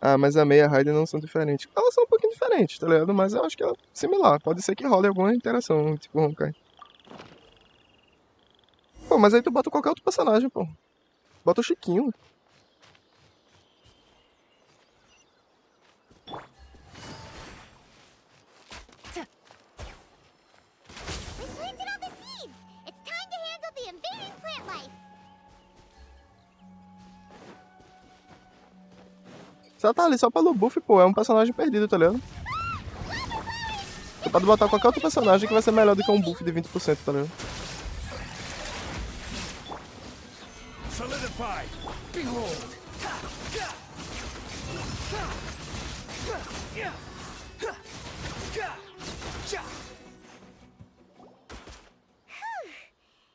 Ah, mas a Mei e a Raiden não são diferentes. Elas são um pouquinho diferentes, tá ligado? Mas eu acho que é similar. Pode ser que role alguma interação, tipo Honkai. Pô, mas aí tu bota qualquer outro personagem, pô. Bota o Chiquinho. We planted all the seeds. It's time to handle the invading plant life. Se ela tá ali só pelo buff, pô, é um personagem perdido, tá ligado? Tu pode botar qualquer outro personagem que vai ser melhor do que um buff de 20%, tá ligado? Solidify! Behold!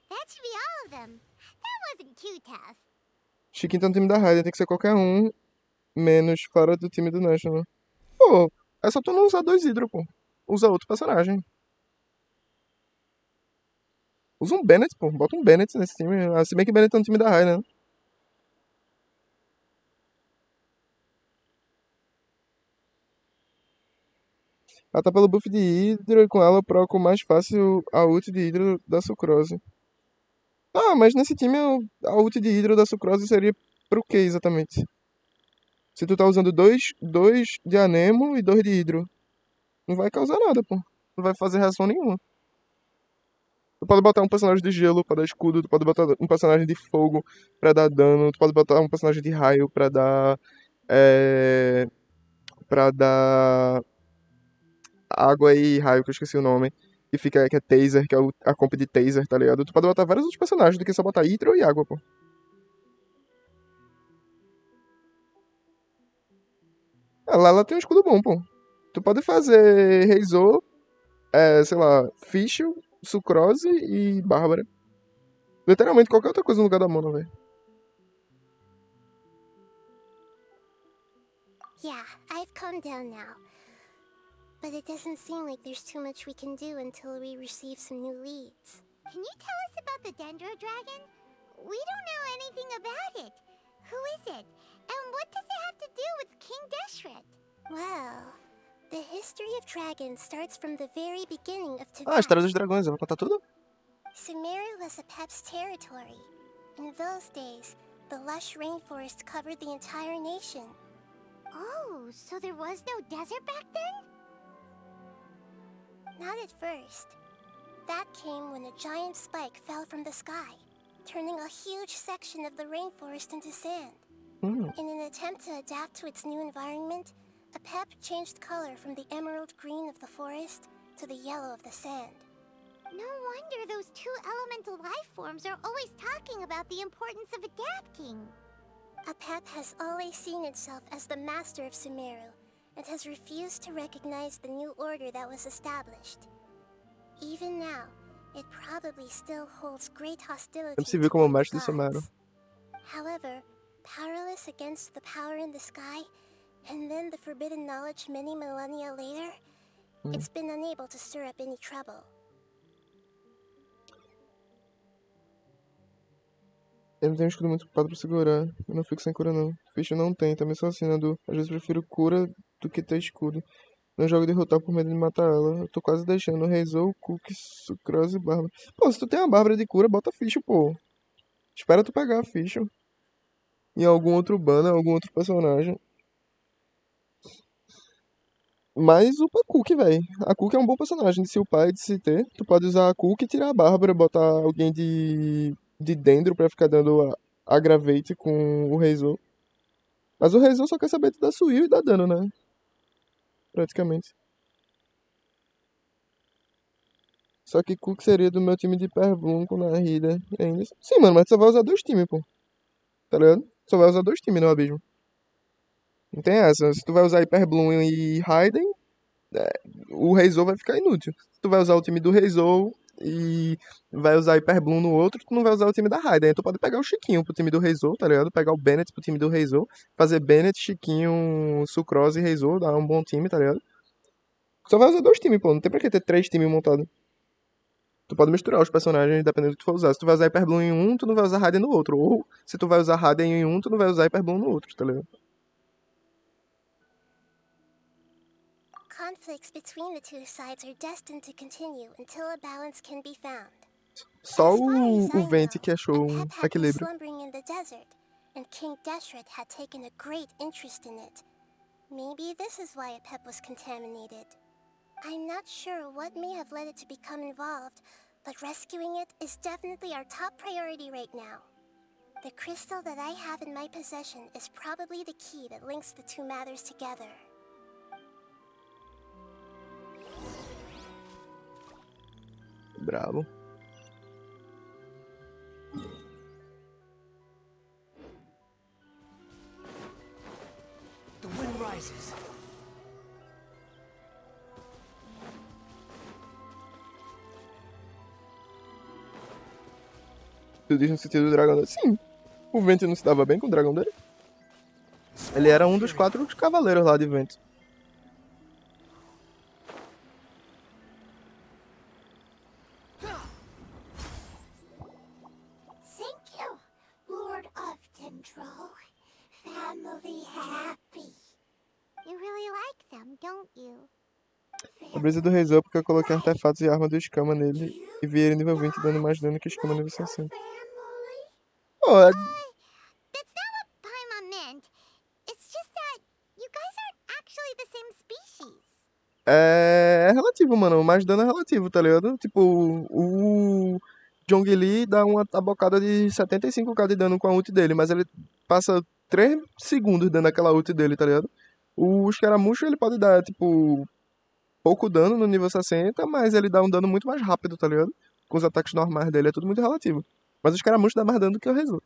That should be all of them. That wasn't too tough. Chiquinho tá no time da Raiden, tem que ser qualquer um, menos fora do time do National. Pô, é só tu não usar 2 Hydro, pô. Usa outro personagem. Usa um Bennett, pô. Bota um Bennett nesse time. Ah, se bem que Bennett tá no time da Raiden, né? Ela tá pelo buff de Hydro e com ela eu proco mais fácil a ult de Hydro da Sucrose. Ah, mas nesse time a ult de Hydro da Sucrose seria pro que exatamente? Se tu tá usando dois de Anemo e 2 de Hydro. Não vai causar nada, pô. Não vai fazer reação nenhuma. Tu pode botar um personagem de gelo pra dar escudo, tu pode botar um personagem de fogo pra dar dano, tu pode botar um personagem de raio pra dar É... Pra dar água e raio, que eu esqueci o nome. E fica, que é taser, que é a comp de taser, tá ligado? Tu pode botar vários outros personagens do que só botar hidro e água, pô. Lá ela tem um escudo bom, pô. Tu pode fazer Reizou, sei lá, Fischl, Sucrose e Bárbara. Literalmente qualquer outra coisa no lugar da Mona, velho. Yeah, I've calmed down now. But it doesn't seem like there's too much we can do until we receive some new leads. Can you tell us about the Dendro Dragon? We don't know anything about it. Who is it? And what does it have to do with King Deshret? Well, the history of dragons starts from the very beginning of Ah, a história Teyvat. dos dragões, eu vou contar tudo? Sumeru was a Pep's territory. In those days, the lush rainforest covered the entire nation. Oh, so there was no desert back then? Not at first. That came when a giant spike fell from the sky, turning a huge section of the rainforest into sand. Hum. In an attempt to adapt to its new environment, a Pep changed color from the emerald green of the forest to the yellow of the sand. No wonder those two elemental life forms are always talking about the importance of adapting. A Pep has always seen itself as the master of Sumeru, and has refused to recognize the new order that was established. Even now, it probably still holds great hostility Sempre se viu como toward the mestre de Sumeru. gods. However, powerless against the power in the sky, and then the forbidden knowledge many millennia later, it's been unable to stir up any trouble. Eu não tenho um escudo muito ocupado pra segurar. Eu não fico sem cura, não. Ficha não tem, também sou assim, Nadu. Às vezes prefiro cura do que ter escudo. Não jogo derrotar por medo de matar ela. Eu tô quase deixando Reizou, Cookies, Sucrose e Bárbara. Pô, se tu tem uma Bárbara de cura, bota ficha, pô. Espera tu pegar a ficha. Em algum outro banner, algum outro personagem. Mas upa a Cookie, velho. A Cookie é um bom personagem de se upar e de se ter. Tu pode usar a Cookie, tirar a Bárbara, botar alguém de Dendro pra ficar dando Aggravate com o Reizou. Mas o Reizou só quer saber de dar suil e dar dano, né? Praticamente. Só que Cook seria do meu time de Hyperbloom com Nahida ainda. Sim, mano, mas tu só vai usar dois times, pô. Tá ligado? Só vai usar dois times no Abismo. Não tem essa. Se tu vai usar Hyperbloom e Raiden, o Reizou vai ficar inútil. Se tu vai usar o time do Reizou e vai usar Hyperbloom no outro, tu não vai usar o time da Raiden. Aí tu pode pegar o Chiquinho pro time do Reizou, tá ligado? Pegar o Bennett pro time do Reizou, fazer Bennett, Chiquinho, Sucrose e Reizou, dar um bom time, tá ligado? Só vai usar dois times, pô. Não tem pra que ter três times montados. Tu pode misturar os personagens dependendo do que tu for usar. Se tu vai usar Hyperbloom em um, tu não vai usar Raiden no outro. Ou se tu vai usar Raiden em um, tu não vai usar Hyperbloom no outro, tá ligado? Conflicts between the two sides are destined to continue until a balance can be found. Só As far as o I Venti know, que achou a um Pep had been equilíbrio. slumbering in the desert, and King Deshret had taken a great interest in it. Maybe this is why a Pep was contaminated. I'm not sure what may have led it to become involved, but rescuing it is definitely our top priority right now. The crystal that I have in my possession is probably the key that links the two matters together. Bravo. The wind rises. Tu diz no sentido do dragão dele? Sim. O Venti não se dava bem com o dragão dele? Ele era um dos 4 cavaleiros lá de Venti. Thank you, Lord of Dendro. Family happy. You really like them, don't you? A brisa do Reizou é porque eu coloquei artefatos e arma do escama nele e vi ele nível 20 dando mais dano que o escama nível 60. Pô, That's not what Paimon meant. It's just that you guys aren't actually the same species. é relativo, mano. Mais dano é relativo, tá ligado? Tipo, o Zhongli dá uma tabocada de 75k de dano com a ult dele, mas ele passa 3 segundos dando aquela ult dele, tá ligado? O escaramucho, ele pode dar, tipo, pouco dano no nível 60, mas ele dá um dano muito mais rápido, tá ligado? Com os ataques normais dele, é tudo muito relativo. Mas o escaramucho dá mais dano do que o Rezu.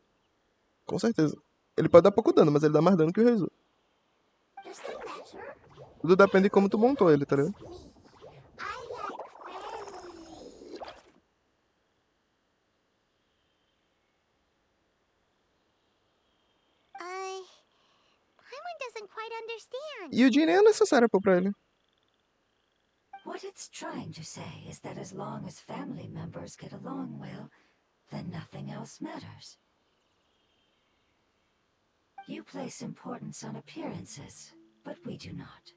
Com certeza. Ele pode dar pouco dano, mas ele dá mais dano que o Rezu. Tudo depende de como tu montou ele, tá ligado? Paimon doesn't quite understand. E o Jin nem é necessário pô pra ele. What it's trying to say is that as long as family members get along well, then nothing else matters. You place importance on appearances, but we do not.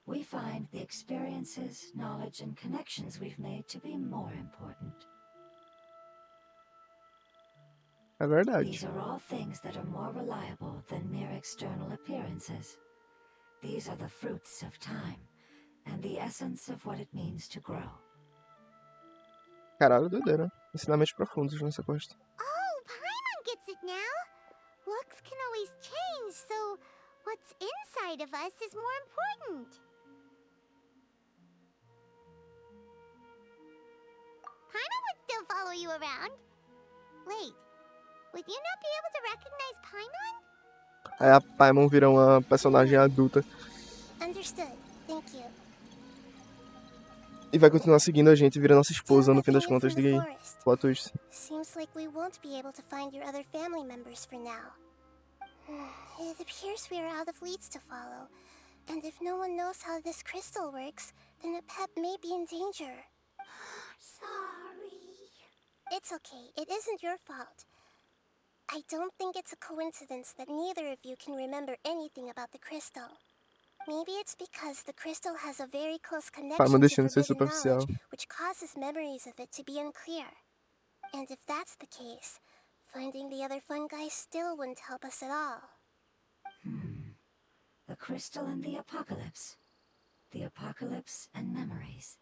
We find the experiences, knowledge, and connections we've made to be more important. É verdade. These are all things that are more reliable than mere external appearances. These are the fruits of time, and the essence of what it means to grow. Caralho, doideira. Ensinamentos profundos nessa quest. Oh, Paimon gets it now. Looks can always change, so what's inside of us is more important. Paimon would still follow you around. Wait, would you not be able to recognize Paimon? Aí a Paimon vira uma personagem adulta. Understood. Thank you. E vai continuar seguindo a gente, vira nossa esposa no fim das contas de plot twist. Seems like we won't be able to find your other family members for now. It appears we are out of leads to follow. And if no one knows how this crystal works, then a pet may be in danger. Sorry. It's okay. It isn't your fault. I don't think it's a coincidence that neither of you can remember anything about the crystal. Maybe it's because the crystal has a very close connection Paimon to deixando ser forbidden superficial. knowledge, which causes memories of it to be unclear. And if that's the case, finding the other fungi still wouldn't help us at all. The crystal and the apocalypse. The apocalypse and memories.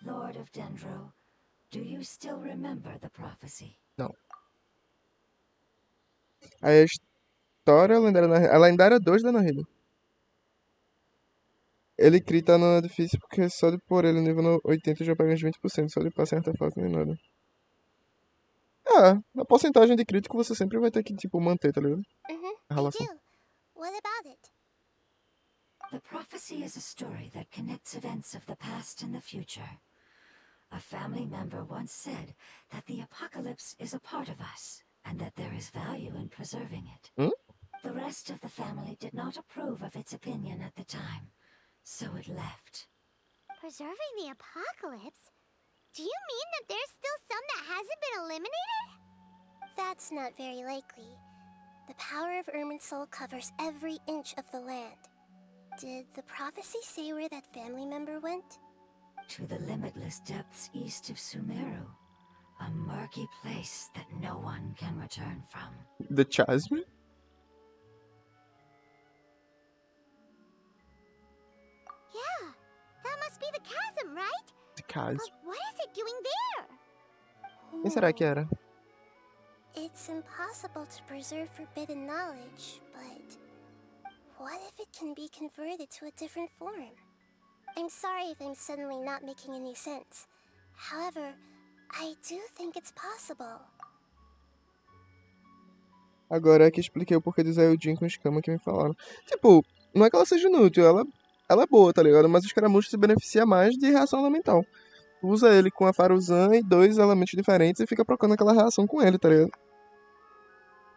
Lord of Dendro, do you still remember the prophecy? Não. Aí a história lendária da Nahida. A lendária 2 da Nahida. Ele crita não é difícil porque só de pôr ele no nível 80 já pega uns 20%, só de passar em artefato nem nada. A porcentagem de crítico você sempre vai ter que, tipo, manter, tá ligado? A I relação. do. What about it? The prophecy is a story that connects events of the past and the future. A family member once said that the apocalypse is a part of us, and that there is value in preserving it. The rest of the family did not approve of its opinion at the time, so it left. Preserving the apocalypse? Do you mean that there's still some that hasn't been eliminated? That's not very likely. The power of Irminsul covers every inch of the land. Did the prophecy say where that family member went? To the limitless depths east of Sumeru. A murky place that no one can return from. The Chasm? Yeah, that must be the chasm, right? The Chasm. But what is it doing there? Quem será que era? It's impossible to preserve forbidden knowledge, but what if it can be converted to a different form? I'm sorry if I'm suddenly not making any sense. However, I do think it's possible. Agora é que expliquei o porquê de usar o Jin com escama que me falaram. Tipo, não é que ela seja inútil, ela é boa, tá ligado? Mas o escaramucho se beneficia mais de reação elemental. Usa ele com a Faruzan e 2 elementos diferentes e fica procurando aquela reação com ele, tá ligado?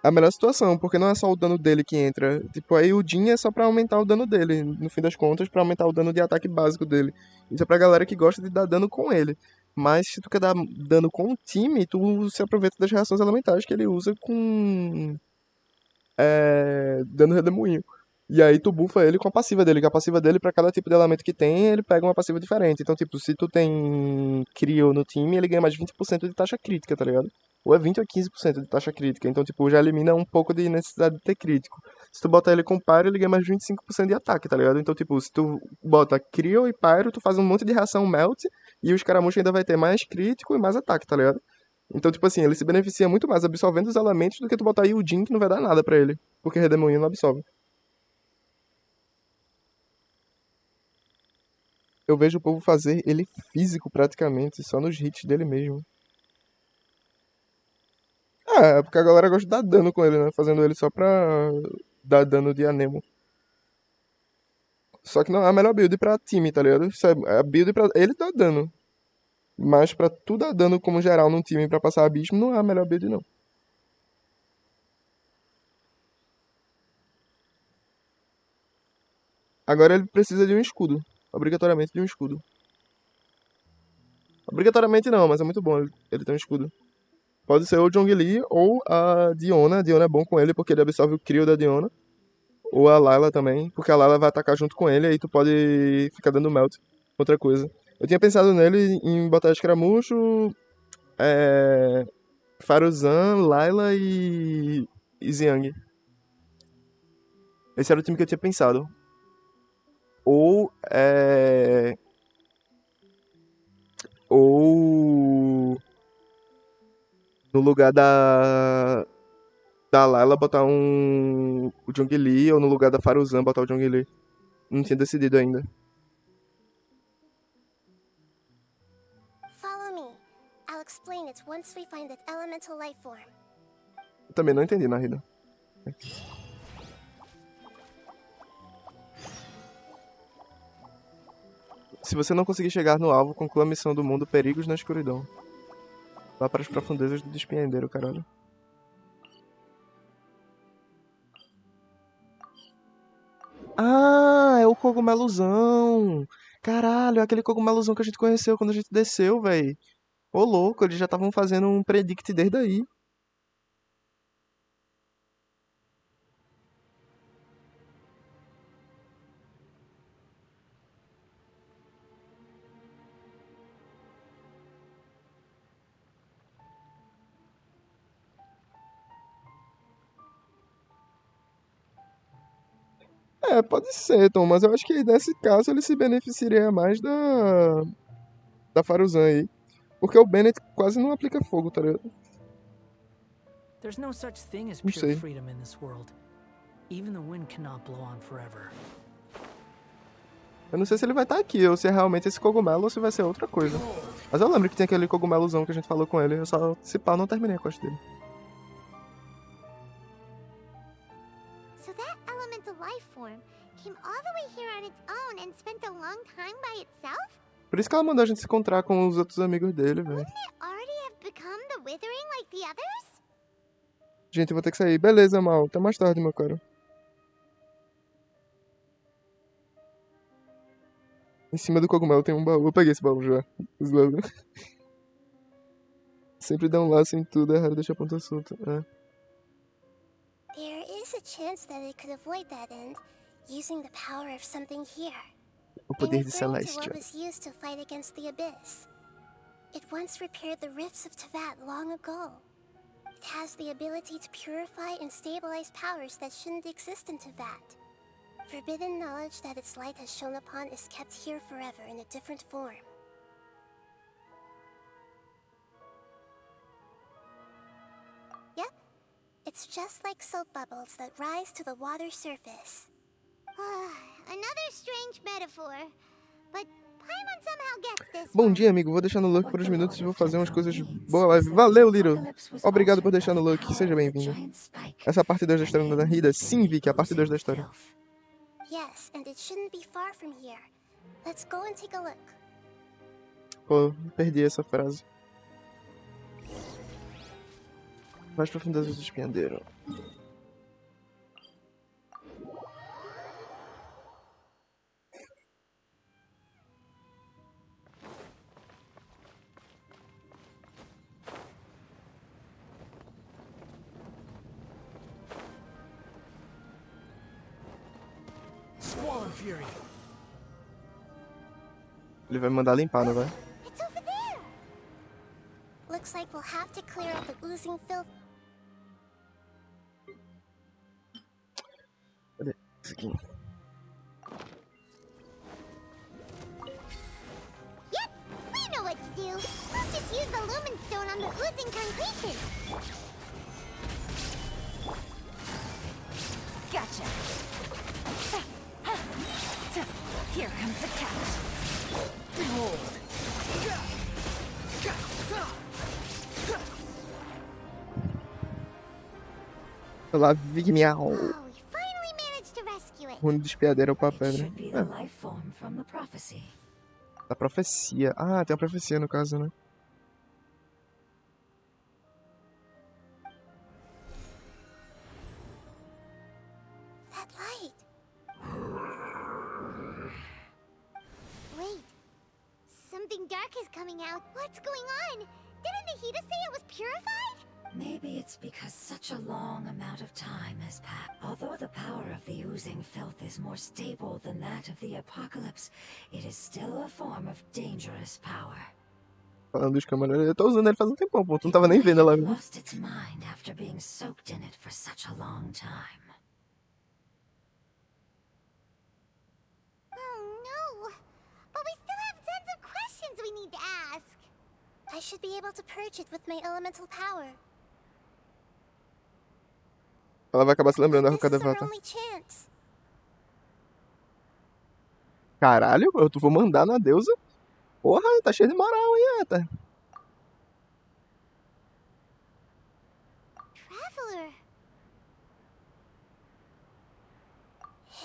A melhor situação, porque não é só o dano dele que entra. Tipo, aí o Jin é só pra aumentar o dano dele, no fim das contas, pra aumentar o dano de ataque básico dele. Isso é pra galera que gosta de dar dano com ele. Mas se tu quer dar dano com o time, tu se aproveita das reações elementais que ele usa com dano redemoinho. E aí tu buffa ele com a passiva dele, que a passiva dele, pra cada tipo de elemento que tem, ele pega uma passiva diferente. Então, tipo, se tu tem Cryo no time, ele ganha mais 20% de taxa crítica, tá ligado? Ou é 20 ou 15% de taxa crítica. Então, tipo, já elimina um pouco de necessidade de ter crítico. Se tu bota ele com Pyro, ele ganha mais 25% de ataque, tá ligado? Então, tipo, se tu bota Cryo e Pyro, tu faz um monte de reação Melt, e o escaramucho ainda vai ter mais crítico e mais ataque, tá ligado? Então, tipo assim, ele se beneficia muito mais absorvendo os elementos do que tu botar aí o Jin, que não vai dar nada pra ele. porque redemoinho não absorve. Eu vejo o povo fazer ele físico praticamente, só nos hits dele mesmo. É porque a galera gosta de dar dano com ele, né? Fazendo ele só pra dar dano de anemo. Só que não é a melhor build pra time, tá ligado? Isso é a build pra ele dar dano. Mas pra tu dar dano como geral num time pra passar abismo, não é a melhor build, não. Agora ele precisa de um escudo. Obrigatoriamente de um escudo. Obrigatoriamente não, mas é muito bom ele ter um escudo. Pode ser o Zhongli ou a Diona. A Diona é bom com ele porque ele absorve o Crio da Diona. Ou a Layla também, porque a Layla vai atacar junto com ele, aí tu pode ficar dando melt. Outra coisa. Eu tinha pensado nele em botar Escaramucho, Faruzan, Layla e Xiang. Esse era o time que eu tinha pensado. Ou no lugar da Layla botar o Zhongli, ou no lugar da Faruzan botar o Zhongli. Não tinha decidido ainda. Follow me. I'll explain it once we find that elemental life form. Eu também não entendi, Nahida. Se você não conseguir chegar no alvo, conclua a missão do mundo Perigos na Escuridão. Vá para as profundezas do Despenhadeiro, caralho. Ah, é o cogumelozão. Caralho, é aquele cogumelozão que a gente conheceu quando a gente desceu, véi. Ô, louco, eles já estavam fazendo um predict desde aí. É, pode ser, Tom, mas eu acho que nesse caso ele se beneficiaria mais da Faruzan aí. Porque o Bennett quase não aplica fogo, tá ligado? There's no such thing as Não pure sei. freedom in this world. Even the wind cannot blow on forever. Eu não sei se ele vai estar aqui, ou se é realmente esse cogumelo, ou se vai ser outra coisa. Mas eu lembro que tem aquele cogumelozão que a gente falou com ele, eu só, se pá, não terminei a quest dele. So that elemental life form came all the way here on its own and spent a long time by itself? Por isso que ela mandou a gente se encontrar com os outros amigos dele, velho. Wouldn't it already have become the withering like the others? Gente, eu vou ter que sair. Beleza, Mal. Até mais tarde, meu cara. Em cima do cogumelo tem um baú. Eu peguei esse baú já. Zoando. Sempre dá um laço em tudo, é raro deixar a ponta solta. É. There is a chance that it could avoid that end, using the power of something here. O I'm poder de referring to Celestia. what was used to fight against the Abyss. It once repaired the rifts of Tevat long ago. It has the ability to purify and stabilize powers that shouldn't exist in Tevat. Forbidden knowledge that its light has shone upon is kept here forever in a different form. Yep, it's just like soap bubbles that rise to the water surface. Another strange metaphor, but Paimon somehow gets this Bom one. dia, amigo. Vou deixar no Luck por uns minutos e vou fazer umas coisas. Boa live. Valeu, Liro. Obrigado por deixar no Luck. Seja bem-vindo. Essa é a parte 2 da história da Nahida? Sim, Vicky, é a parte 2 da história. Yes, and it shouldn't be far from here. Let's go and take a look. Pô, perdi essa frase. Mais profundezas do Despenhadeiro. Swollen Fury. Ele vai mandar limpar, não vai? It's over there! Looks like we'll have to clear up the oozing filth. Cadê? Isso aqui. Yep, we know what to do. We'll just use the lumen stone on the oozing concretion. Here comes the catch. Behold. Olá, Vigmiau. Oh, we finally managed to rescue it. Runo de espiadeira pra It pedra. should be the life form from the prophecy. Da profecia. Ah, tem a profecia no caso, né? That light. Wait. Something dark is coming out. What's going on? Didn't Nahida say it was purified? Maybe it's because such a long amount of time has passed. Although the power of the oozing filth is more stable than that of the apocalypse, it is still a form of dangerous power. Falando dos câmeras, eu tô usando ele faz um tempão, pô. Tu não tava nem vendo ela. It lost its mind after being soaked in it for such a long time. Oh no. But we still have tons of questions we need to ask. I should be able to purge it with my elemental power. Ela vai acabar se lembrando da This Ruka is our Devata. only chance. Caralho, eu vou mandar na deusa. Porra, tá cheio de moral, hein, Eta? Traveler.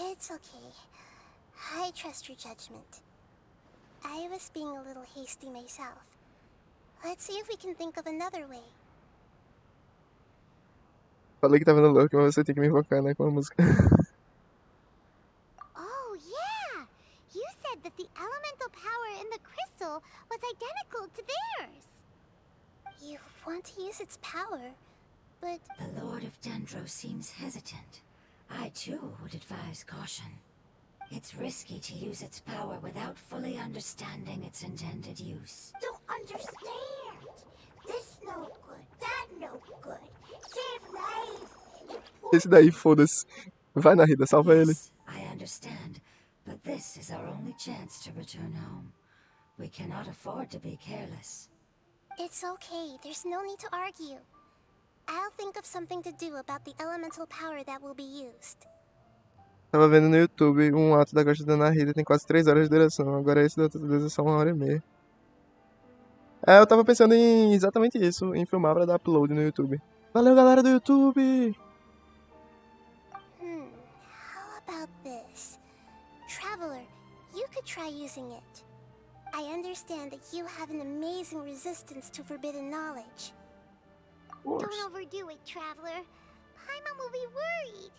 It's okay. I trust your judgment. I was being a little hasty myself. Let's see if we can think of another way. Falei que tava no Loki, mas você tem que me invocar, né, com a música. Oh, yeah! You said that the elemental power in the crystal was identical to theirs. You want to use its power, but... The Lord of Dendro seems hesitant. I too would advise caution. It's risky to use its power without fully understanding its intended use. Don't understand. This no good, that no good. Save lives. Esse daí, foda-se. Vai, Nahida, salva ele. Yes, I understand, but this is our only chance to return home. We cannot afford to be careless. It's okay, there's no need to argue. I'll think of something to do about the elemental power that will be used. Tava vendo no YouTube um ato da costa da Nahida, tem quase 3 horas de duração. Agora esse da outra deusa é só 1h30. É, eu tava pensando em exatamente isso, em filmar pra dar upload no YouTube. Valeu, galera do YouTube! How about this? Traveler, you could try using it. I understand that you have an amazing resistance to forbidden knowledge. Don't overdo it, Traveler. Paimon will be worried.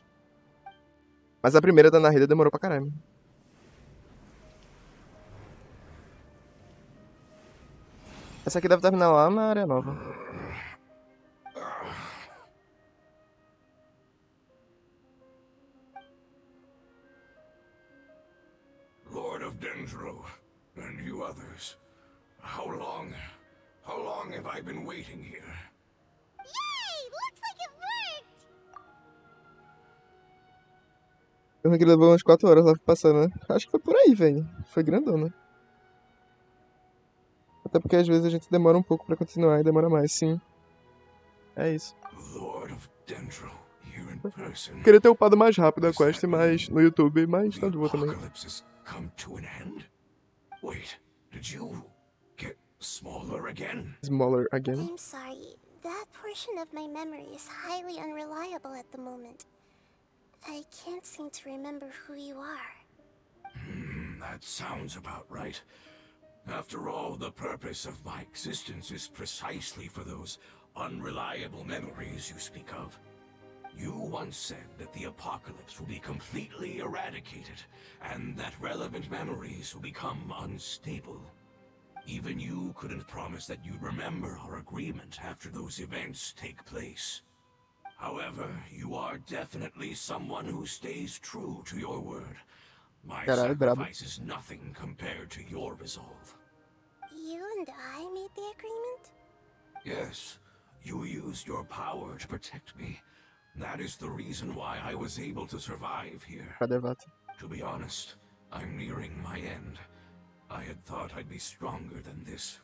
Mas a primeira da Nahida demorou pra caralho. Essa aqui deve terminar lá na área nova. Lord of Dendro, and you others. How long have I been waiting here? Yay! Looks like it worked! Eu que levou umas 4 horas lá passando, né? Acho que foi por aí, velho. Foi grandona. Até porque às vezes a gente demora um pouco pra continuar e demora mais, sim. É isso. Lord of Dendro, here in person. Queria ter upado mais rápido a quest, mas no YouTube, mas tá de boa também. Apocalypse has come to an end? Wait, did you get smaller again? Smaller again. I'm sorry. That portion of my memory is highly unreliable at the moment. I can't seem to remember who you are. That sounds about right. After all, the purpose of my existence is precisely for those unreliable memories you speak of. You once said that the apocalypse will be completely eradicated, and that relevant memories will become unstable. Even you couldn't promise that you'd remember our agreement after those events take place. However, you are definitely someone who stays true to your word. My Caralho, brabo. sacrifice is nothing compared to your resolve. You and I made the agreement? Yes, you used your power to protect me. That is the reason why I was able to survive here. Cadê Vata? To be honest, I'm nearing my end. I had thought I'd be stronger than this.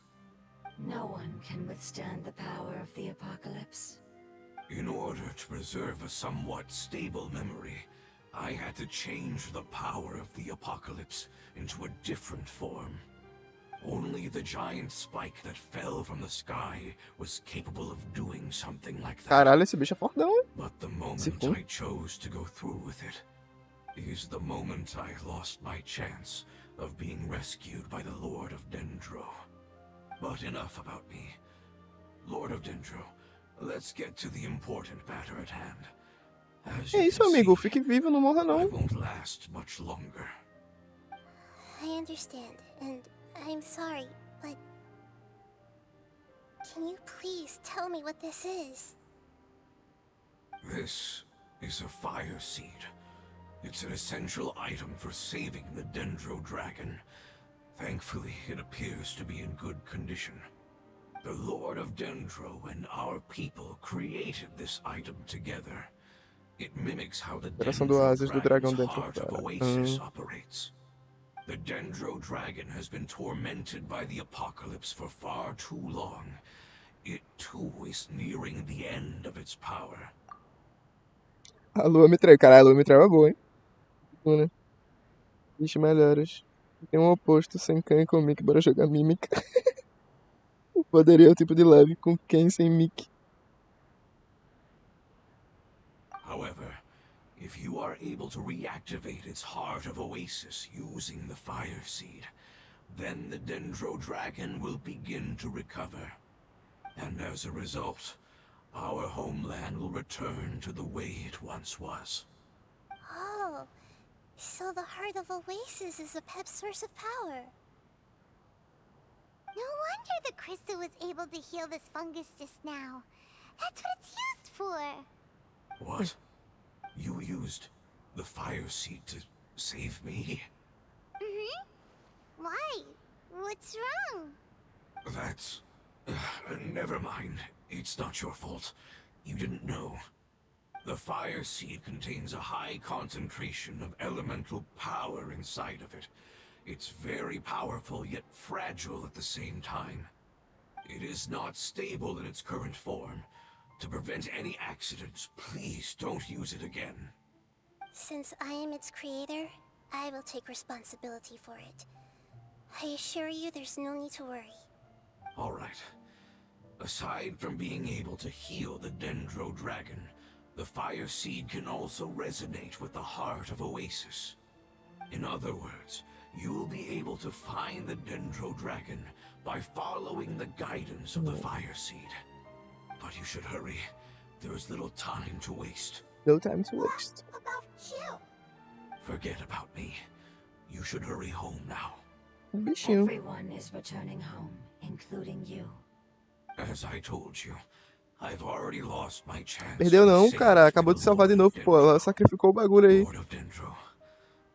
No one can withstand the power of the apocalypse. In order to preserve a somewhat stable memory, I had to change the power of the apocalypse into a different form. Only the giant spike that fell from the sky was capable of doing something like that. Caralho, esse bicho é fortão, hein? But the Se moment for. I chose to go through with it is the moment I lost my chance of being rescued by the Lord of Dendro. But enough about me. Lord of Dendro, let's get to the important matter at hand. As É you isso, can amigo. see, Fique vivo, não morra I não. won't last much longer. I understand, and I'm sorry, but can you please tell me what this is? This is a fire seed. It's an essential item for saving the Dendro Dragon. Thankfully, it appears to be in good condition. The Lord of Dendro and our people created this item together. It mimics how the Operação do Dendro Oásis do Dragão Dragon's dentro heart da of fera. Oasis operates. The Dendro Dragon has been tormented by the apocalypse for far too long. It too is nearing the end of its power. A lua me traiu. Caralho, a lua me traiu é boa, hein? Né? Bicho melhores. Tem um oposto sem Khan e com Mickey. Bora jogar mímica. Poderia é o tipo de leve com quem sem Mickey. However, if you are able to reactivate its heart of Oasis using the fire seed, then the Dendro Dragon will begin to recover. And as a result, our homeland will return to the way it once was. Oh, so the heart of Oasis is a pep source of power. No wonder the crystal was able to heal this fungus just now. That's what it's used for. What? You used the fire seed to save me? Why? What's wrong? That's... never mind. It's not your fault. You didn't know. The fire seed contains a high concentration of elemental power inside of it. It's very powerful, yet fragile at the same time. It is not stable in its current form. To prevent any accidents, please don't use it again. Since I am its creator, I will take responsibility for it. I assure you there's no need to worry. All right. Aside from being able to heal the Dendro Dragon, the fire seed can also resonate with the heart of Oasis. In other words, you'll be able to find the Dendro Dragon by following the guidance of the fire seed. But you should hurry. There is little time to waste. No time to waste. About you. Forget about me. You should hurry home now. Bichinho. Everyone is returning home, including you. As I told you, I've already lost my chance. Perdeu to be não, saved cara. by Acabou the de salvar de Lord of novo, pô. Ela Dendro. sacrificou o bagulho aí. Lord of Dendro,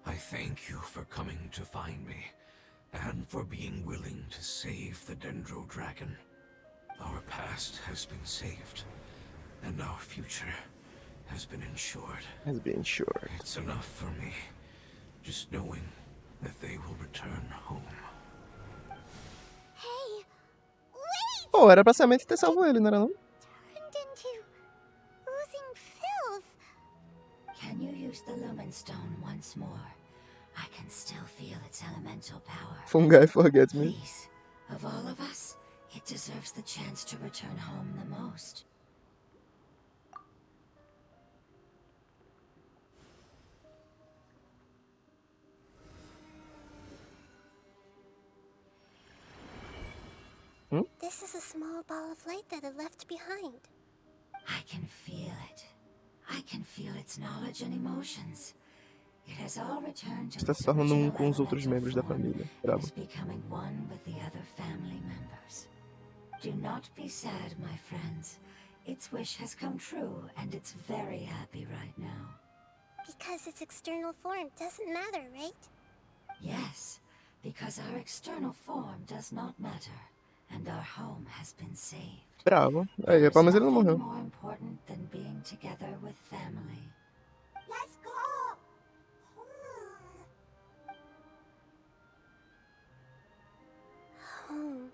I thank you for coming to find me, and for being willing to save the Dendro Dragon. Our past has been saved, and our future has been ensured. Has been sure. It's enough for me, just knowing that they will return home. Hey, wait! Pô, era pra somente ter salvo ele, não era não? Turned into oozing filth. Can you use the Lumen Stone once more? I can still feel its elemental power. Fungi forget me. Please, of all of us, it deserves the chance to return home the most. This is a small ball of light that it left behind. I can feel it. I can feel its knowledge and emotions. It has all returned to Está its se tornando original com os outros elemental membros da form. família. It Bravo. is becoming one with the other family members. Do not be sad, my friends. Its wish has come true, and it's very happy right now. Because its external form doesn't matter, right? Yes, because our external form does not matter, and our home has been saved. Bravo. Aí, There's pá, mas ele não nothing morreu. more important than being together with family. Let's go. Home.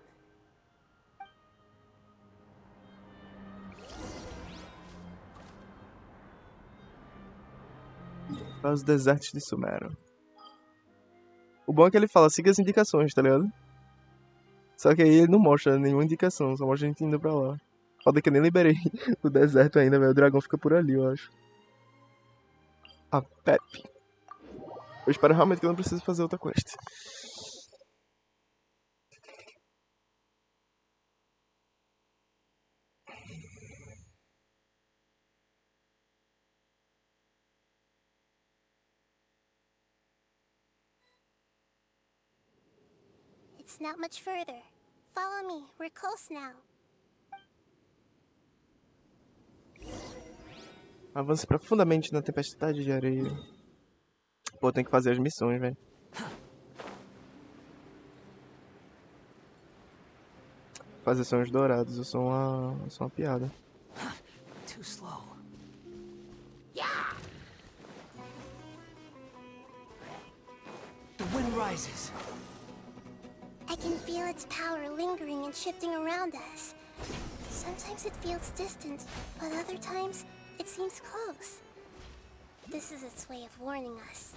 Para os desertos de Sumero. O bom é que ele fala, siga as indicações, tá ligado? Só que aí ele não mostra nenhuma indicação, só mostra a gente indo pra lá. Foda que eu nem liberei o deserto ainda, velho. O dragão fica por ali, eu acho. A Pepe. Eu espero realmente que eu não precise fazer outra quest. It's not much further. Follow me. We're close now. Avance profundamente na tempestade de areia. Pô, tem que fazer as missões, velho. Fazer sonhos dourados, eu sou uma piada. Too slow. The wind rises. I can feel its power lingering and shifting around us. Sometimes it feels distant, but other times it seems close. This is its way of warning us.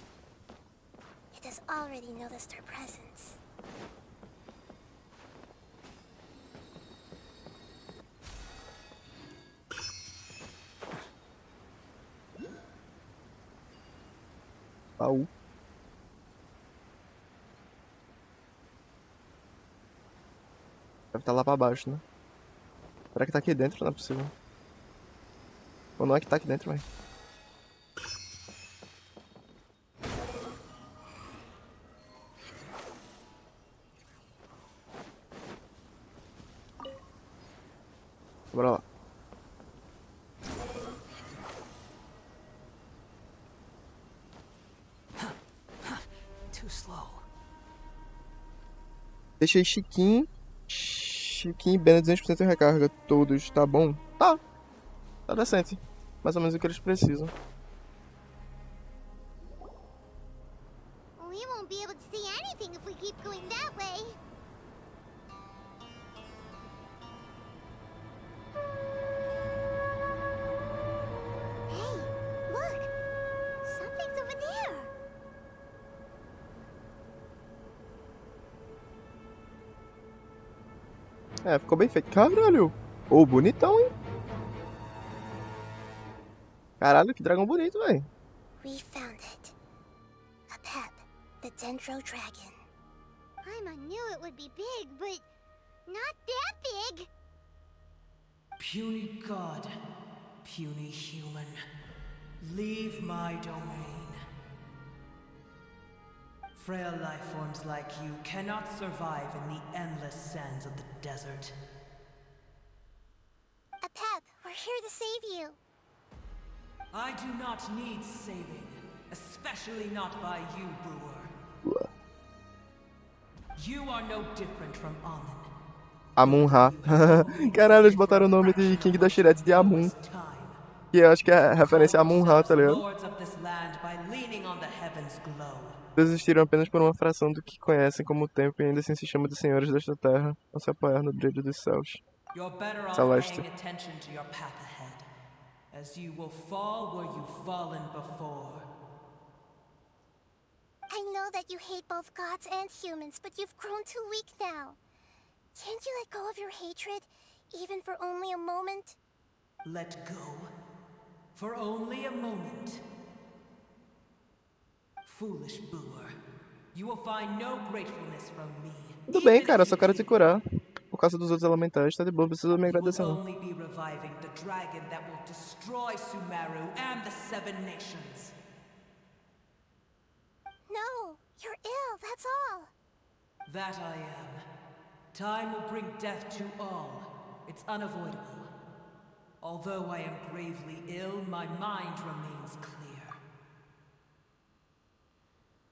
It has already noticed our presence. Baú. Deve estar lá pra baixo, né? Será que tá aqui dentro? Não é possível. Ou não é que tá aqui dentro, velho? Bora lá. Too slow. Deixei Chiquinho e Bena 200% de recarga. Todos, tá bom? Tá. Tá decente. Mais ou menos o que eles precisam. We won't be able to see anything if we keep going that way. Hey, look! Something's over there. É, ficou bem feito. Caralho! Ô, bonitão, hein? Caralho, que dragão bonito, velho. We found it. A Pep, the Dendro Dragon. I knew it would be big, but not that big. Puny god, puny human, leave my domain. Frail life forms like you cannot survive in the endless sands of the desert. A Pep, we're here to save you. I do not need saving, especially not by you, brewer. You are no different from Amun. Amun-Ra. Caralho, eles botaram o nome de King da Shirette de Amun. Que eu acho que é referência a Amun-Ra, tá ligado? Desistiram apenas por uma fração do que conhecem como o tempo e ainda assim se chamam de senhores desta terra, ao se apoiar no brilho dos céus. Celeste. As you will fall where you've fallen before. I know that you hate both gods and humans, but you've grown too weak now. Can't you let go of your hatred, even for only a moment? Let go? For only a moment? Foolish brewer. You will find no gratefulness from me. Tudo bem, cara, eu só quero te curar. Por causa dos outros elementais, tá de boa, não precisa me agradecer não. Only be reviving the dragon that will destroy Sumeru and the Seven Nations. No, you're ill, that's all. That I am. Time will bring death to all. It's unavoidable. Although I am gravely ill, my mind remains clear.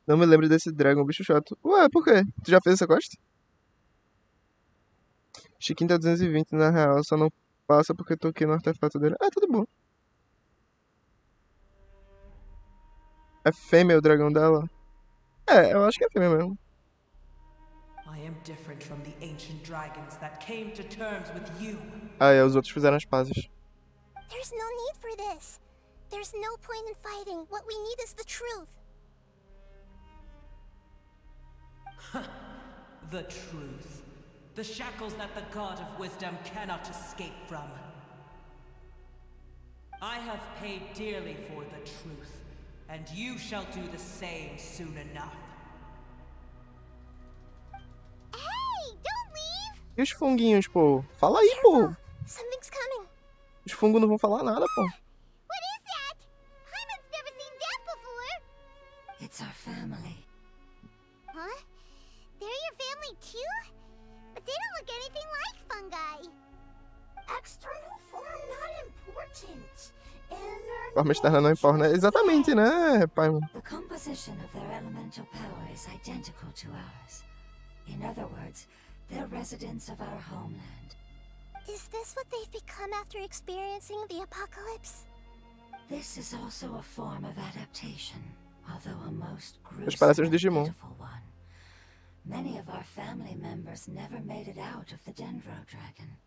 Não me lembro desse dragão, bicho chato. Ué, por quê? Tu já fez essa quest? Chiquinho tá 220 na real, só não passa porque eu toquei no artefato dele. Ah, tudo bom. É fêmea o dragão dela? É, eu acho que é fêmea mesmo. Ah, é, os outros fizeram as pazes. There's no need for this. There's no point in fighting. What we need is the truth. The truth. The shackles that the God of Wisdom cannot escape from. I have paid dearly for the truth, and you shall do the same soon enough. Hey, don't leave! E os funguinhos, pô? Fala aí, pô. Something's coming. Os fungos não vão falar nada, pô. What is that? Hyman's never seen that before. It's our family. Huh? They're your family too? But they don't look anything like fungi. External form not important. Forma externa não importa, né? Exatamente, né, pai? The composition of their elemental power is identical to ours. In other words, they're residents of our homeland. Is this what they've become after experiencing the apocalypse? This is also a form of adaptation, although a most Os parecem gruesome os and Digimon. pitiful one. Many of our family members never made it out of the Dendro Dragon.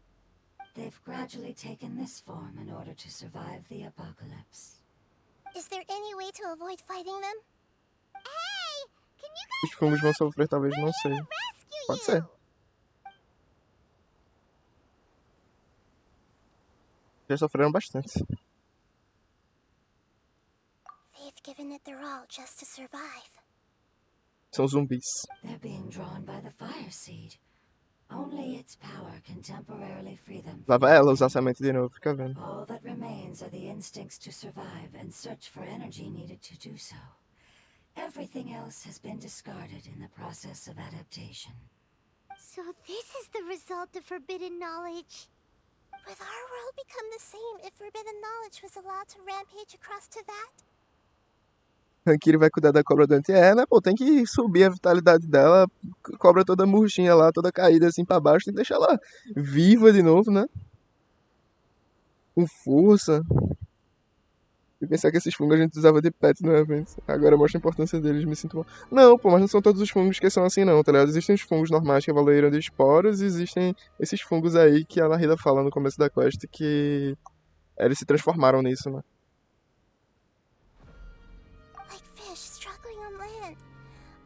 They've gradually taken this form in order to survive the apocalypse. Is there any way to avoid fighting them? Hey! Can you Os fungos vão sofrer, talvez, não sei. rescue Pode ser. Já sofreram bastante. They've given it their all just to survive. São zumbis. They're being drawn by the fire seed. Only its power can temporarily free them Lá from vai ela usar a semente de novo, fica vendo. all that remains are the instincts to survive and search for energy needed to do so. Everything else has been discarded in the process of adaptation. So this is the result of forbidden knowledge. Would our world become the same if forbidden knowledge was allowed to rampage across to that? Kiri vai cuidar da cobra doente. É, né, pô, tem que subir a vitalidade dela. Cobra toda murchinha lá, toda caída assim pra baixo. Tem que deixar ela viva de novo, né? Com força. E pensar que esses fungos a gente usava de pet no evento. Agora mostra a importância deles, me sinto mal. Não, pô, mas não são todos os fungos que são assim não, tá ligado? Existem os fungos normais que evoluíram de esporos e existem esses fungos aí que a Nahida fala no começo da quest que eles se transformaram nisso, né? Like fish struggling on land,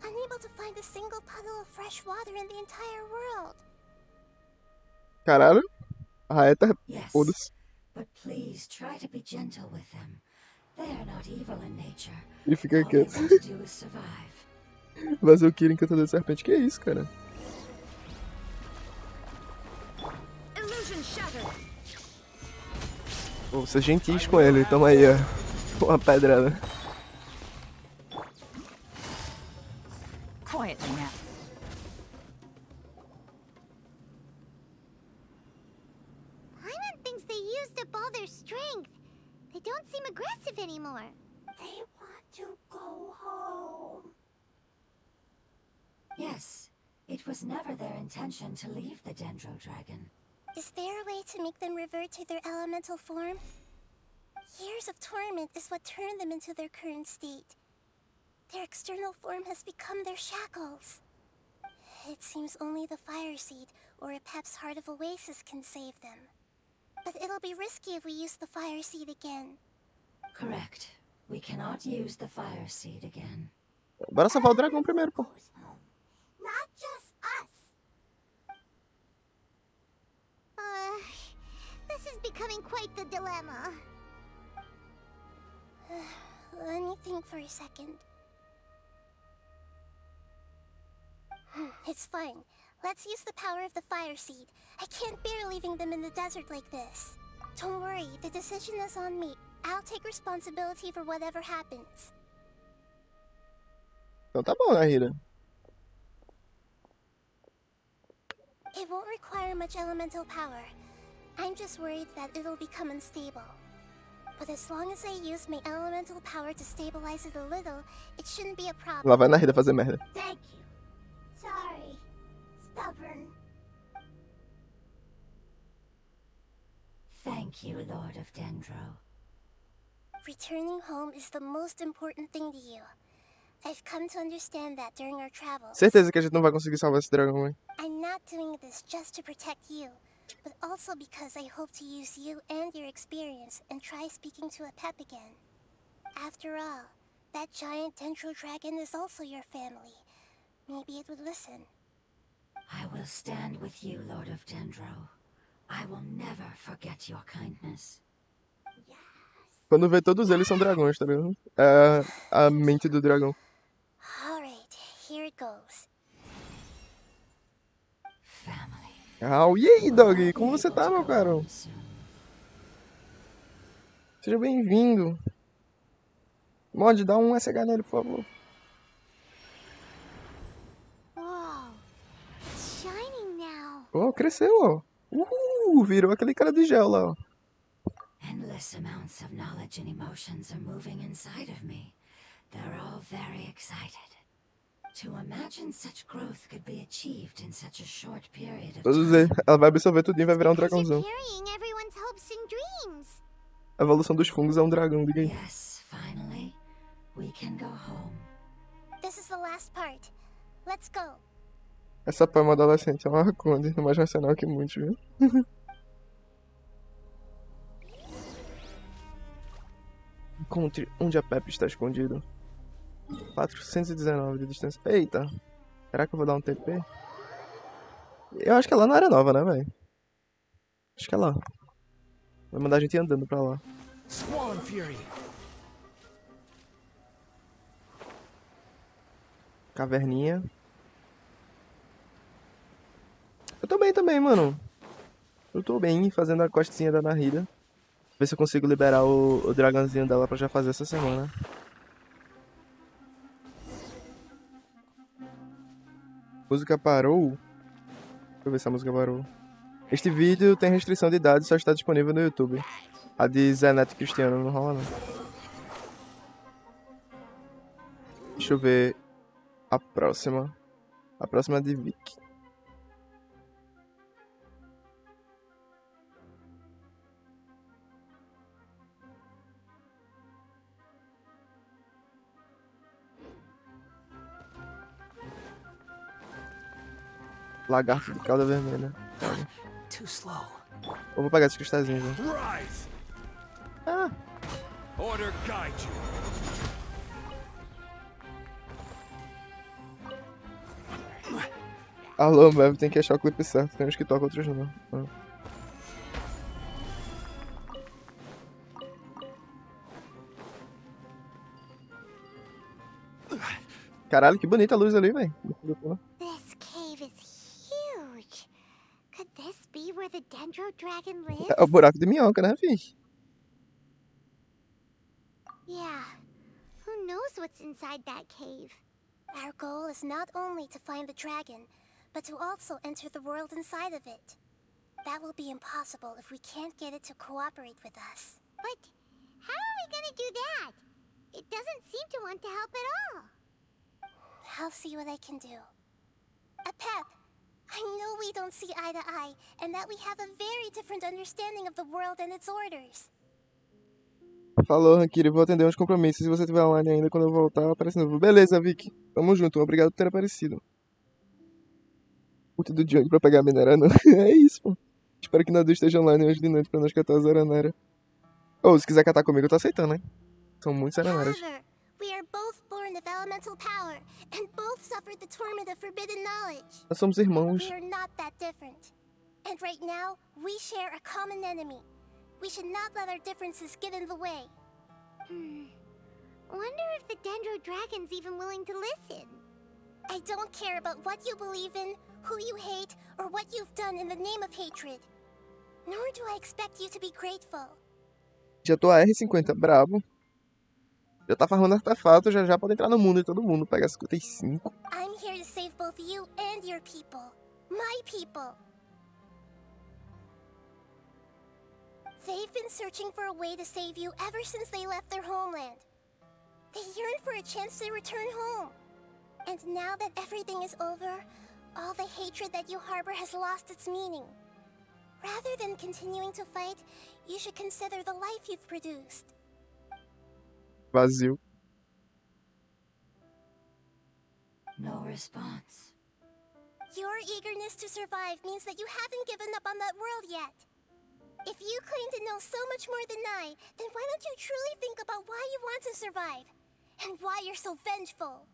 unable to find a single puddle of fresh water in the entire world. Caralho. A Eta, Yes, foda-se. but please try to be gentle with them. They are not evil in nature. E fica All they quieto. want to do is survive. Fazer o Kira encantador de serpente. Que isso, cara? Illusion shattered. Vou ser gentis com ele. Toma aí, ó. Uma pedrada. Quietly now. Hyman thinks they used up all their strength. They don't seem aggressive anymore. They want to go home. Yes, it was never their intention to leave the Dendro Dragon. Is there a way to make them revert to their elemental form? Years of torment is what turned them into their current state. Their external form has become their shackles. It seems only the fire seed or a Pep's Heart of Oasis can save them. But it'll be risky if we use the fire seed again. Correct. We cannot use the fire seed again. Bora salvar o dragão primeiro, pô. Goes home. Not just us. This is becoming quite the dilemma. Let me think for a second. It's fine. Let's use the power of the fire seed. I can't bear leaving them in the desert like this. Don't worry, the decision is on me. I'll take responsibility for whatever happens. Então tá bom, Nahida. It won't require much elemental power. I'm just worried that it'll become unstable. But as long as I use my elemental power to stabilize it a little, it shouldn't be a problem. Lá vai Nahida fazer merda. Thank you. Sorry. Stubborn. Thank you, Lord of Dendro. Returning home is the most important thing to you. I've come to understand that during our travels. Certeza que a gente não vai conseguir salvar esse dragão, hein? I'm not doing this just to protect you. but also because I hope to use you and your experience and try speaking to a pep again. After all, that giant dendro dragon is also your family. Maybe it would listen. I will stand with you, Lord of Dendro. I will never forget your kindness. Quando vê, todos eles são dragões, tá ligado? É a mente do dragão. Alright, here it goes. Family. E aí, Dog? Como você tá, meu caro? Seja bem-vindo. Mod, dá um SH nele, por favor. Whoa, it's shining now. Oh, cresceu, ó. Virou aquele cara de gel lá, ó. Endless amounts of knowledge and emotions are moving inside of me. They're all very excited. To imagine such growth could be achieved in such a short period of time. Ela vai absorver tudo e vai virar um dragãozão. Carrying everyone's hopes and dreams. A evolução dos fungos é um dragão, diga aí. Yes, finally, we can go home. This is the last part. Let's go. Essa palma adolescente é uma Arconde, é mais racional que muitos, viu? Encontre onde a Pepe está escondido. 419 de distância. Eita. Será que eu vou dar um TP? Eu acho que é lá na área nova, né, velho? Acho que é lá. Vai mandar a gente andando pra lá. Squall and Fury. Caverninha. Eu tô bem também, mano. Eu tô bem fazendo a questinha da Nahida. Ver se eu consigo liberar o dragãozinho dela pra já fazer essa semana. Música parou? Deixa eu ver se a música parou. Este vídeo tem restrição de idade e só está disponível no YouTube. A de Zé Neto Cristiano não rola não. Deixa eu ver a próxima. A próxima é de Vic. Lagarto de cauda vermelha. Too slow. Eu vou pegar esses cristalzinhos, né? Rise. Ah! Order guide you. Alô, Mev, tem que achar o clipe certo. Tem uns que tocam, outros não. Ah. Caralho, que bonita a luz ali, velho. This cave is huge. Could this be where the dendro dragon lives? É o buraco de minhoca, né, fish? Yeah. Who knows what's inside that cave? Our goal is not only to find the dragon, but to also enter the world inside of it. That will be impossible if we can't get it to cooperate with us. But how are we gonna do that? It doesn't seem to want to help at all. I'll see what I can do. Pep, I know we don't see eye to eye, and that we have a very different understanding of the world and its orders. Falou, Rankiri, vou atender uns compromissos. Se você estiver online ainda, quando eu voltar, aparece novo. Beleza, Vic. Tamo junto. Obrigado por ter aparecido. Puta do Johnny pra pegar a minerana. É isso, pô. Espero que Nadu esteja online hoje de noite pra nós catar as araneiras. Ou, se quiser catar comigo, eu tô aceitando, hein? São muitos araneiras. However, we are both born of elemental power, and both suffered the torment of forbidden knowledge. Nós somos irmãos. We are not that different. And right now, we share a common enemy. We should not let our differences get in the way. Wonder if the dendro dragon's even willing to listen. I don't care about what you believe in, who you hate, or what you've done in the name of hatred. Nor do I expect you to be grateful. Já tô a R50, brabo. Já tá farmando artefato, já pode entrar no mundo de todo mundo. Pegar 55. I'm here to save both you and your people. My people. They've been searching for a way to save you ever since they left their homeland. They yearn for a chance to return home. And now that everything is over, all the hatred that you harbor has lost its meaning. Rather than continuing to fight, you should consider the life you've produced. Vazio. No response. Your eagerness to survive means that you haven't given up on that world yet. If you claim to know so much more than I, then why don't you truly think about why you want to survive? And why you're so vengeful?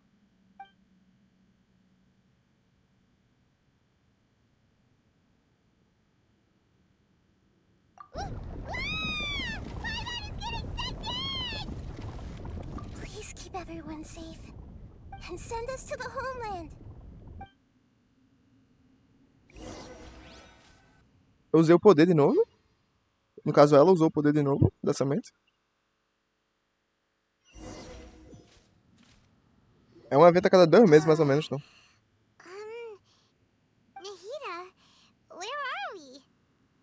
Please keep everyone safe. And send us to the homeland. Eu usei o poder de novo. No caso, ela usou o poder de novo, dessa mente. É um evento a cada 2 meses, mais ou menos, então. Nahida, where are we?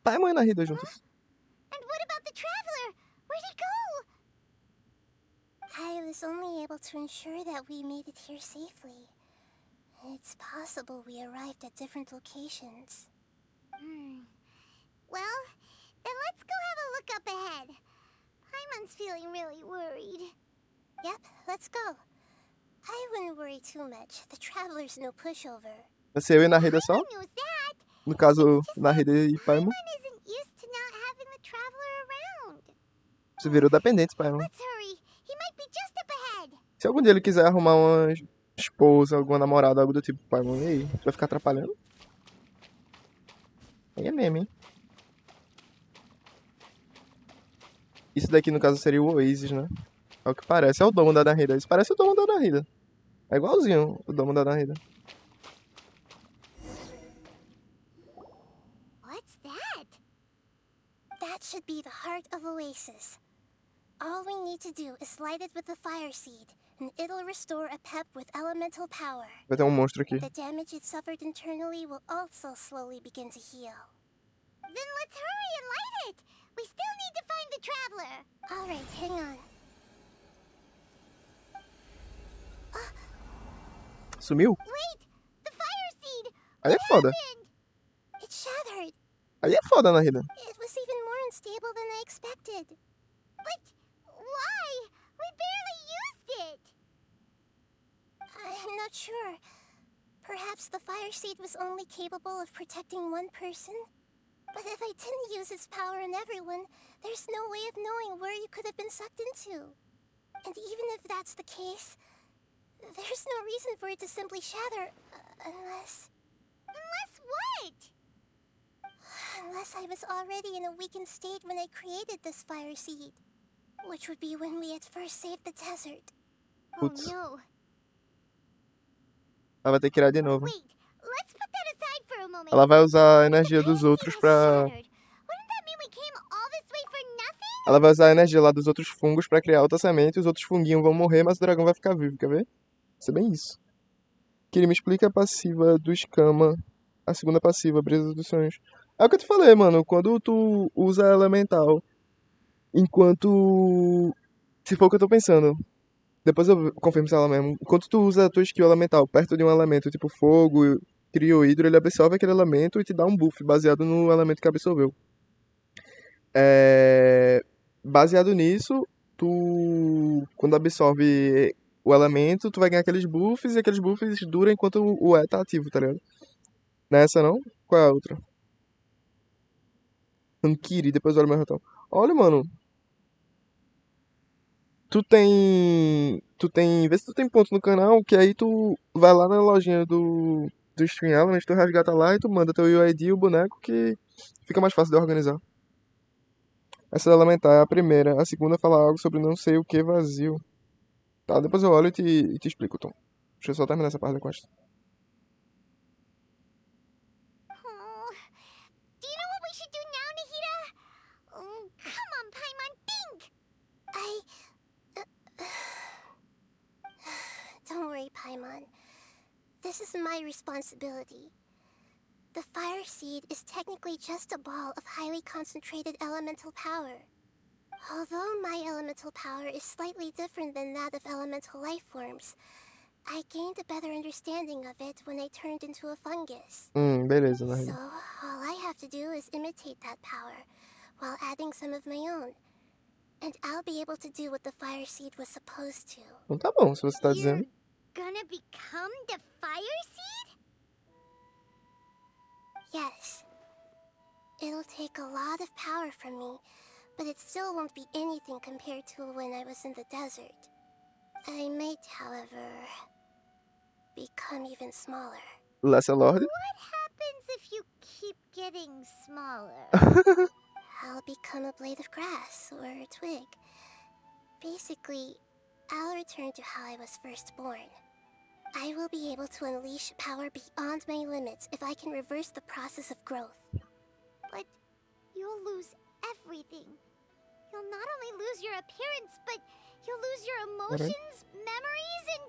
Pai e mãe Nahida juntos. And what about the traveler? Where'd he go? I was only able to ensure that we made it here safely. It's possible we arrived at different locations. Well, then let's go have a look up ahead. Paimon's feeling really worried. Yep, let's go. I wouldn't worry too much. The traveler's no pushover. Vai ser eu e Nahida só. Paimon knows that. No caso, Nahida e Paimon. Paimon isn't used to not having the traveler around. Você virou dependente, Paimon. Let's hurry. He might be just up ahead. Se algum dia ele quiser arrumar uma esposa, alguma namorada, algo do tipo, Paimon, e aí? Você vai ficar atrapalhando? Aí é mesmo, hein? Isso daqui, no caso, seria o Oasis, né? É o que parece. É o domo da Nahida. Isso parece o domo da Nahida. É igualzinho o domo da Nahida. What's that? That should be the heart of Oasis. All we need to do is light it with the fire seed, and it'll restore a pep with elemental power. Vai ter um monstro aqui. The damage it suffered internally will also slowly begin to heal. Then let's hurry and light it! We still need to find the traveler! Alright, hang on. Sumiu? Wait! The fire seed! Aí é What foda. happened? It shattered. Aí é foda, Nahida. It was even more unstable than I expected. But why? We barely used it! I'm not sure. Perhaps the fire seed was only capable of protecting one person? But if I didn't use its power on everyone, there's no way of knowing where you could have been sucked into. And even if that's the case, there's no reason for it to simply shatter, unless... Unless what? Unless I was already in a weakened state when I created this fire seed. Which would be when we had first saved the desert. Putz. Oh no. Ela vai ter que criar de novo. Wait, let's put that aside for a moment. Ela vai usar a If the energia fire dos seed outros has pra... shattered, wouldn't that mean we came all this way for nothing? Ela vai usar a energia lá dos outros fungos pra criar outra semente. Os outros funguinhos vão morrer, mas o dragão vai ficar vivo, quer ver? Vai ser bem isso. Que ele me explica a passiva do escama. A segunda passiva, brisa dos sonhos. É o que eu te falei, mano. Quando tu usa a elemental, enquanto... Se for o que eu tô pensando. Depois eu confirmo se ela mesmo. Enquanto tu usa a tua skill elemental perto de um elemento, tipo fogo, cria o hidro, ele absorve aquele elemento e te dá um buff baseado no elemento que absorveu. Baseado nisso, tu... Quando absorve o elemento, tu vai ganhar aqueles buffs e aqueles buffs duram enquanto o E tá ativo, tá ligado? Não é essa não? Qual é a outra? Ankiri, depois olha meu ratão. Olha, mano. Tu tem... Vê se tu tem ponto no canal, que aí tu vai lá na lojinha do Stream Element, tu resgata lá e tu manda teu UID e o boneco, que fica mais fácil de organizar. Essa elementar é a primeira. A segunda fala algo sobre não sei o que vazio. Tá, depois eu olho e te explico, Tom. Deixa eu só terminar essa parte da quest. Oh, do you know what we should do now, Nahida? Oh, come on, Paimon, think! Don't worry, Paimon. This is my responsibility. The fire seed is technically just a ball of highly concentrated elemental power. Although my elemental power is slightly different than that of elemental life forms, I gained a better understanding of it when I turned into a fungus. Beleza, So, Nahida. all I have to do is imitate that power, while adding some of my own. And I'll be able to do what the fire seed was supposed to. Então tá bom, se você tá dizendo. Gonna become the fire seed? Yes. It'll take a lot of power from me, but it still won't be anything compared to when I was in the desert. I might, however, become even smaller. Lesser Lord? What happens if you keep getting smaller? I'll become a blade of grass or a twig. Basically, I'll return to how I was first born. I will be able to unleash power beyond my limits if I can reverse the process of growth. But you'll lose everything. You'll not only lose your appearance, but you'll lose your emotions, memories, and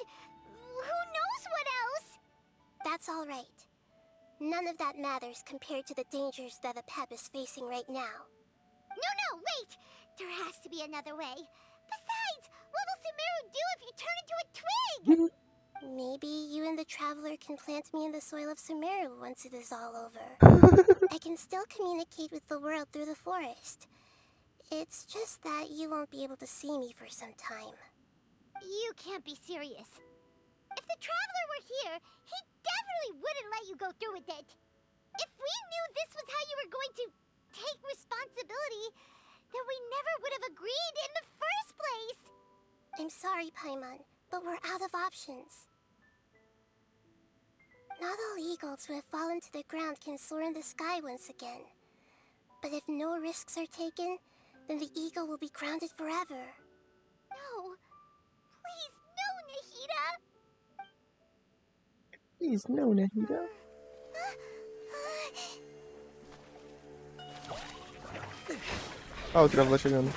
who knows what else? That's all right. None of that matters compared to the dangers that the Pep is facing right now. No, wait! There has to be another way. Besides, what will Sumeru do if you turn into a twig? Maybe you and the Traveler can plant me in the soil of Sumeru once it is all over. I can still communicate with the world through the forest. It's just that you won't be able to see me for some time. You can't be serious. If the Traveler were here, he definitely wouldn't let you go through with it. If we knew this was how you were going to take responsibility, then we never would have agreed in the first place. I'm sorry, Paimon, but we're out of options. Not all eagles who have fallen to the ground can soar in the sky once again. But if no risks are taken, then the eagle will be grounded forever. No. Please, no, Nahida. Please, no, Nahida. Ah, o Traveler chegando.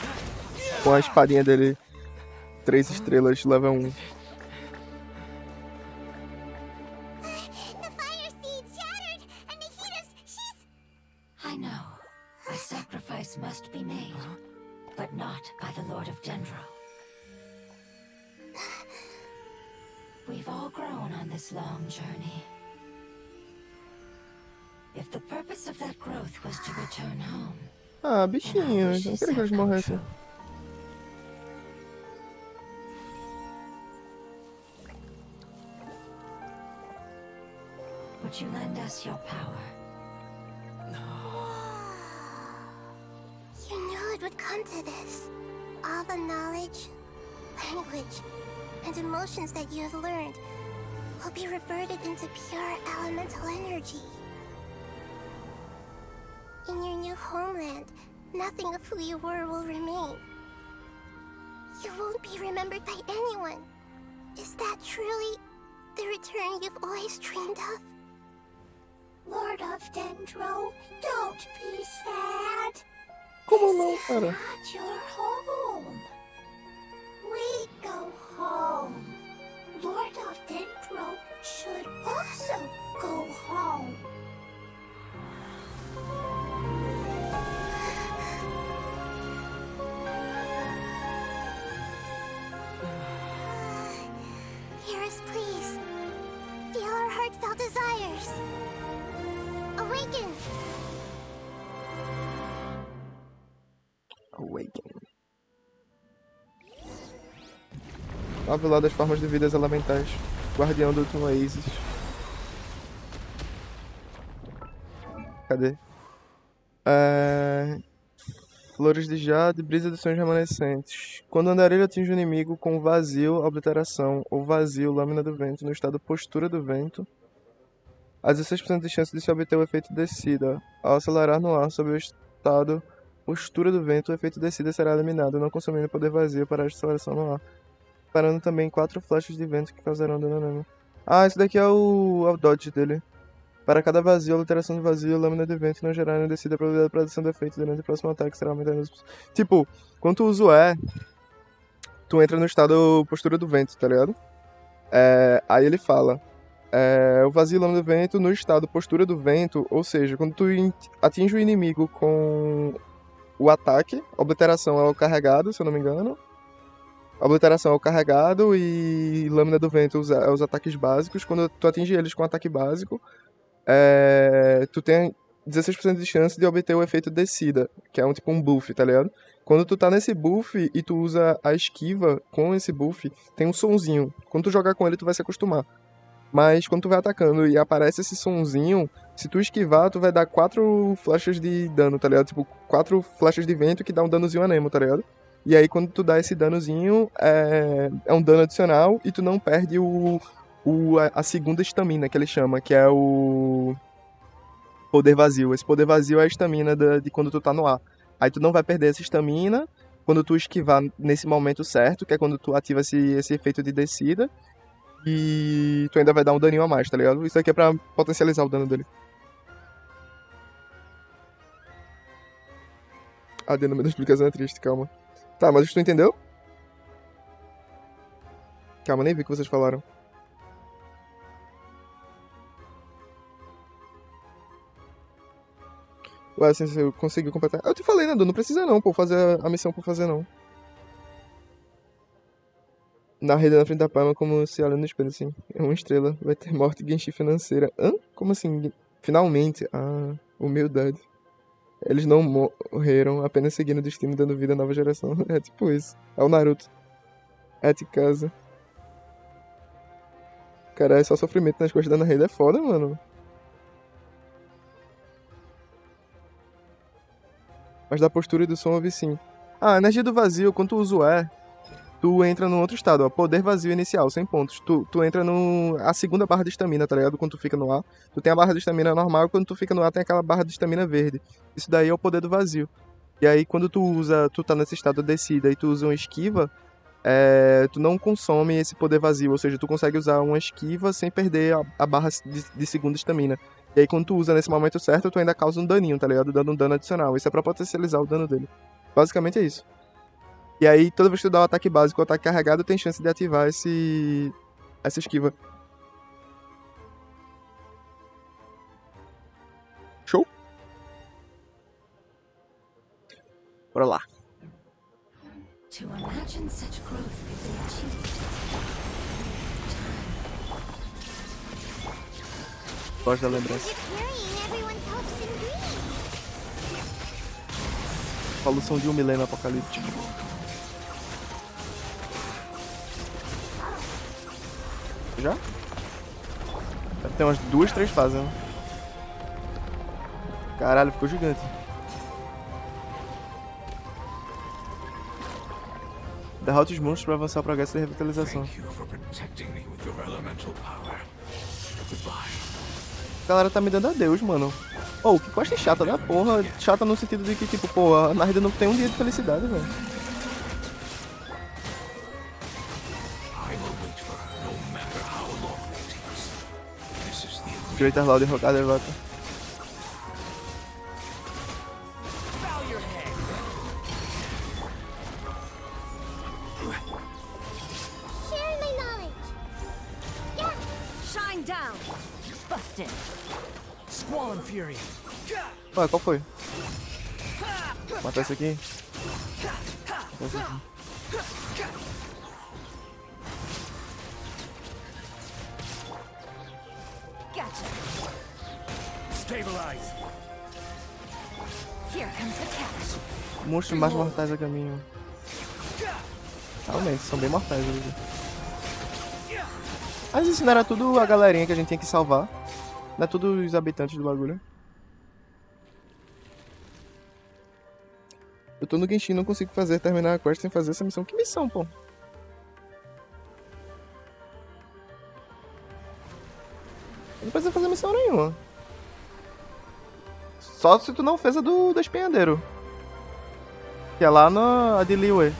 Com a espadinha dele. 3 estrelas, level 1. The fire seed shattered, and Nahida's, I know. A sacrifice must be made, but not by the Lord of Dendro. We've all grown on this long journey. If the purpose of that growth was to return home, Ah, bichinhos. Não queria que eles morressem. would you lend us your power? You knew it would come to this. All the knowledge, language, and emotions that you have learned will be reverted into pure elemental energy. In your new homeland, nothing of who you were will remain. You won't be remembered by anyone. Is that truly the return you've always dreamed of? Lord of Dendro, don't be sad. Como não, This is cara? not your home. We go home. Lord of Dendro should also go home. Hear us, please. Feel our heartfelt desires. Awaken! Awaken. 9 lá das formas de vidas elementais. Guardião do último oasis. Cadê? Flores de jade, brisa dos sonhos remanescentes. Quando o andarilho atinge o inimigo com vazio, obliteração, ou vazio, lâmina do vento, no estado postura do vento, há 16% de chance de se obter o efeito descida. Ao acelerar no ar sob o estado postura do vento, o efeito descida será eliminado, não consumindo poder vazio para a aceleração no ar. Parando também 4 flechas de vento que causarão dano nele. Ah, esse daqui é o dodge dele. Para cada vazio, alteração de vazio, lâmina de vento não gerar descida, a probabilidade de produção de efeito durante o próximo ataque será aumentada. Tipo, quando tu usa o E, tu entra no estado postura do vento, tá ligado? Aí ele fala, o vazio, lâmina do vento no estado postura do vento, ou seja, quando tu atinge o inimigo com o ataque, obliteração é o carregado, se eu não me engano. Obliteração é o carregado e lâmina do vento é os ataques básicos. Quando tu atinge eles com ataque básico, tu tem 16% de chance de obter o efeito descida, que é tipo um buff, tá ligado? Quando tu tá nesse buff e tu usa a esquiva com esse buff, tem um sonzinho. Quando tu jogar com ele, tu vai se acostumar. Mas quando tu vai atacando e aparece esse sonzinho, se tu esquivar, tu vai dar 4 flechas de dano, tá ligado? Tipo, 4 flechas de vento que dá um danozinho a Nemo, tá ligado? E aí quando tu dá esse danozinho, é um dano adicional e tu não perde a segunda estamina que ele chama, que é o poder vazio. Esse poder vazio é a estamina de quando tu tá no ar. Aí tu não vai perder essa estamina quando tu esquivar nesse momento certo, que é quando tu ativa esse efeito de descida. E tu ainda vai dar um daninho a mais, tá ligado? Isso aqui é pra potencializar o dano dele. A dinâmica da explicação é triste, calma. Tá, mas tu entendeu? Calma, nem vi o que vocês falaram. Ué, assim, eu consegui completar. Eu te falei, né, Du? Não precisa não, pô, fazer a missão por fazer não. Nahida na frente da palma como se olhando no espelho, assim. É uma estrela. Vai ter morte Genshin financeira. Hã? Como assim? Finalmente. Ah, humildade. Eles não morreram, apenas seguindo o destino, dando vida à nova geração. É tipo isso. É o Naruto. É de casa. Cara, é só sofrimento nas costas da Nahida. É foda, mano. Mas da postura e do som, eu vi sim. Ah, energia do vazio, quando tu usa o E, tu entra num outro estado, ó. Poder vazio inicial, 100 pontos. Tu entra a segunda barra de estamina, tá ligado? Quando tu fica no ar. Tu tem a barra de estamina normal e quando tu fica no ar tem aquela barra de estamina verde. Isso daí é o poder do vazio. E aí quando tu tá nesse estado de descida e tu usa uma esquiva, tu não consome esse poder vazio. Ou seja, tu consegue usar uma esquiva sem perder a barra de segunda estamina. E aí quando tu usa nesse momento certo, tu ainda causa um daninho, tá ligado? Dando um dano adicional. Isso é pra potencializar o dano dele. Basicamente é isso. E aí, toda vez que tu dá o ataque básico ou o ataque carregado, tem chance de ativar essa esquiva. Show? Bora lá. To imagine such growth could be achieved. Gosto da lembrança. You're carrying everyone's hopes and dreams. Solução de um milênio apocalíptico. Já? Deve ter umas 2, 3 fases, né? Caralho, ficou gigante. Derrote os monstros para avançar o progresso da revitalização. Thank you for protecting me with your elemental power. Goodbye. A galera tá me dando adeus, mano. Oh, que quest chata da porra. Chata no sentido de que, tipo, pô, a Nahida não tem um dia de felicidade, velho. I will wait for her, no matter how long it takes. This is the agreement. Greater Loud derrotar a derrota. Share my knowledge. Yeah. Shine down. Busted. Squall and fury. Ué, qual foi? Matar esse aqui? Matar esse aqui. Gotcha. Stabilize. Here comes the catch. Monstros mais mortais a caminho. Realmente, são bem mortais ali. Mas isso não era tudo a galerinha que a gente tinha que salvar. Não é tudo os habitantes do bagulho. Eu tô no Genshin e não consigo terminar a quest sem fazer essa missão. Que missão, pô? Não precisa fazer missão nenhuma. Só se tu não fez a do despenhadeiro. Que é lá na de Liwe.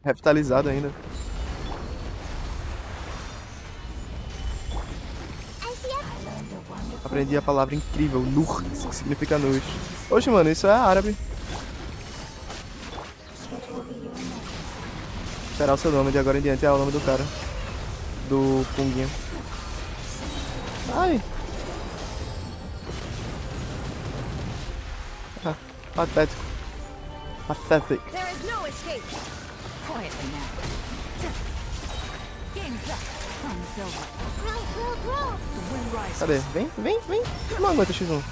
Revitalizado ainda. Aprendi a palavra incrível, nur, que significa luz. Oxe, mano, isso é árabe. Será o seu nome, de agora em diante é o nome do cara. Do Punguinho. Ai! Ah, patético. Pathetic. There is no escape. Quietly now. Game's up. Fun's over. Grow, grow, grow. The wind rises. Cadê? Vem, vem, vem. Não aguenta X1.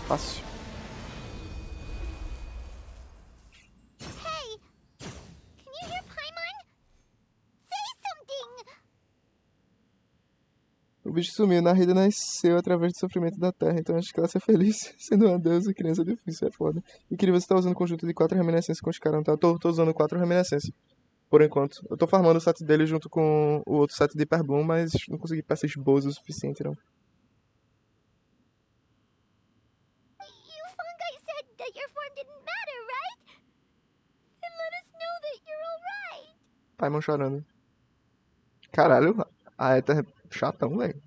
Fácil. Hey, can you hear Paimon? bicho sumiu. Nahida nasceu através do sofrimento da terra, então acho que ela ser feliz sendo uma deusa e criança é difícil, é foda. E queria você tá usando o conjunto de 4 reminiscências com os caras, tá? Tô usando 4 reminiscências, por enquanto. Eu tô farmando o set dele junto com o outro set de Hyperbloom, mas não consegui peças boas o suficiente, não. You fungi said that your form didn't matter, right? Then let us know that you're alright. Paimon chorando. Caralho, a Eta é chatão, velho.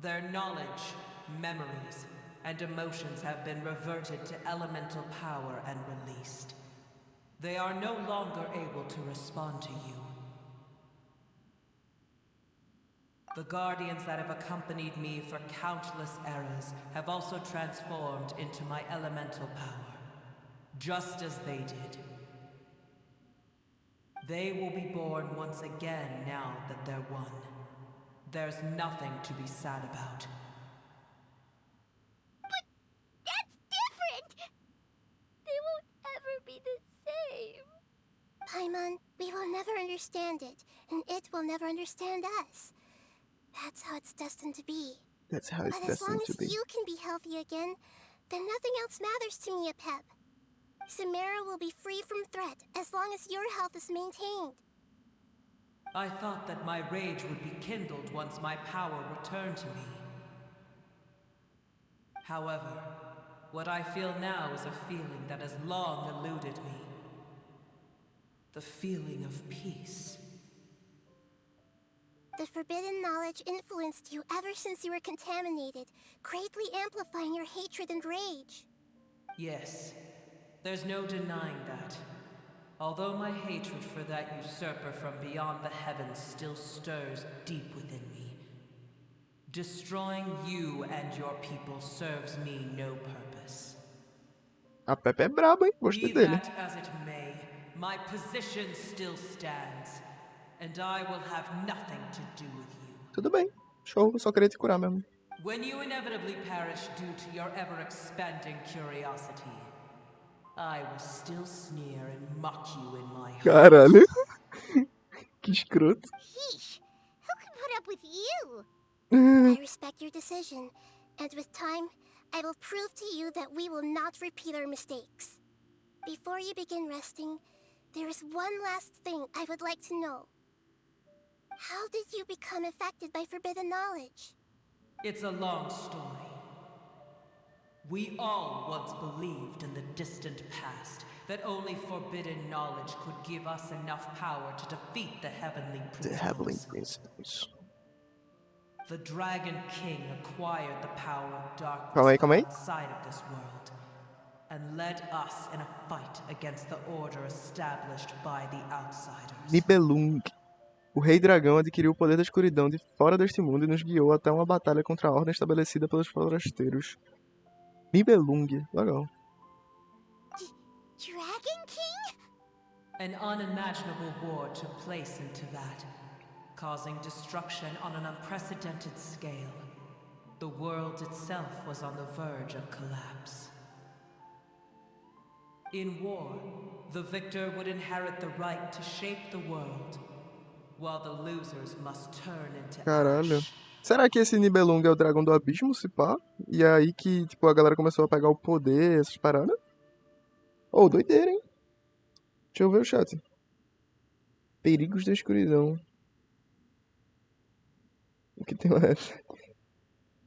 Their knowledge, memories, and emotions have been reverted to elemental power and released. They are no longer able to respond to you. The guardians that have accompanied me for countless eras have also transformed into my elemental power, just as they did. They will be born once again now that they're one. There's nothing to be sad about. But that's different! They won't ever be the same. Paimon, we will never understand it, and it will never understand us. That's how it's destined to be. That's how it's But as long destined to as be. you can be healthy again, then nothing else matters to me, Apep. Samara will be free from threat as long as your health is maintained. I thought that my rage would be kindled once my power returned to me. However, what I feel now is a feeling that has long eluded me. The feeling of peace. The forbidden knowledge influenced you ever since you were contaminated, greatly amplifying your hatred and rage. Yes, there's no denying that. Although my hatred for that usurper from beyond the heavens still stirs deep within me, destroying you and your people serves me no purpose. A Pepe é braba, hein? Gostei Be dele. that as it may, my position still stands, and I will have nothing to do with you. Tudo bem. Show. Eu só queria te curar mesmo. When you inevitably perish due to your ever-expanding curiosity, I will still sneer and mock you in my heart. Caralho. Que escroto. Yeesh, who can put up with you? I respect your decision, and with time, I will prove to you that we will not repeat our mistakes. Before you begin resting, there is one last thing I would like to know. How did you become affected by forbidden knowledge? It's a long story. We all once believed in the distant past that only forbidden knowledge could give us enough power to defeat the heavenly The Heavenly principles. Principles. The Dragon King acquired the power of darkness Calma aí. outside of this world and led us in a fight against the order established by the outsiders. Nibelung. O Rei Dragão adquiriu o poder da escuridão de fora deste mundo e nos guiou até uma batalha contra a ordem estabelecida pelos forasteiros. Nibelung. Legal. Dragon King? An unimaginable war took place into that, causing destruction on an unprecedented scale. The world itself was on the verge of collapse. In war, the victor would inherit the right to shape the world, while the losers must turn into Caralho. ash. Será que esse Nibelung é o dragão do abismo, se pá? E é aí que, tipo, a galera começou a pegar o poder, essas paradas? Oh, doideira, hein? Deixa eu ver o chat. Perigos da escuridão. O que tem uma F?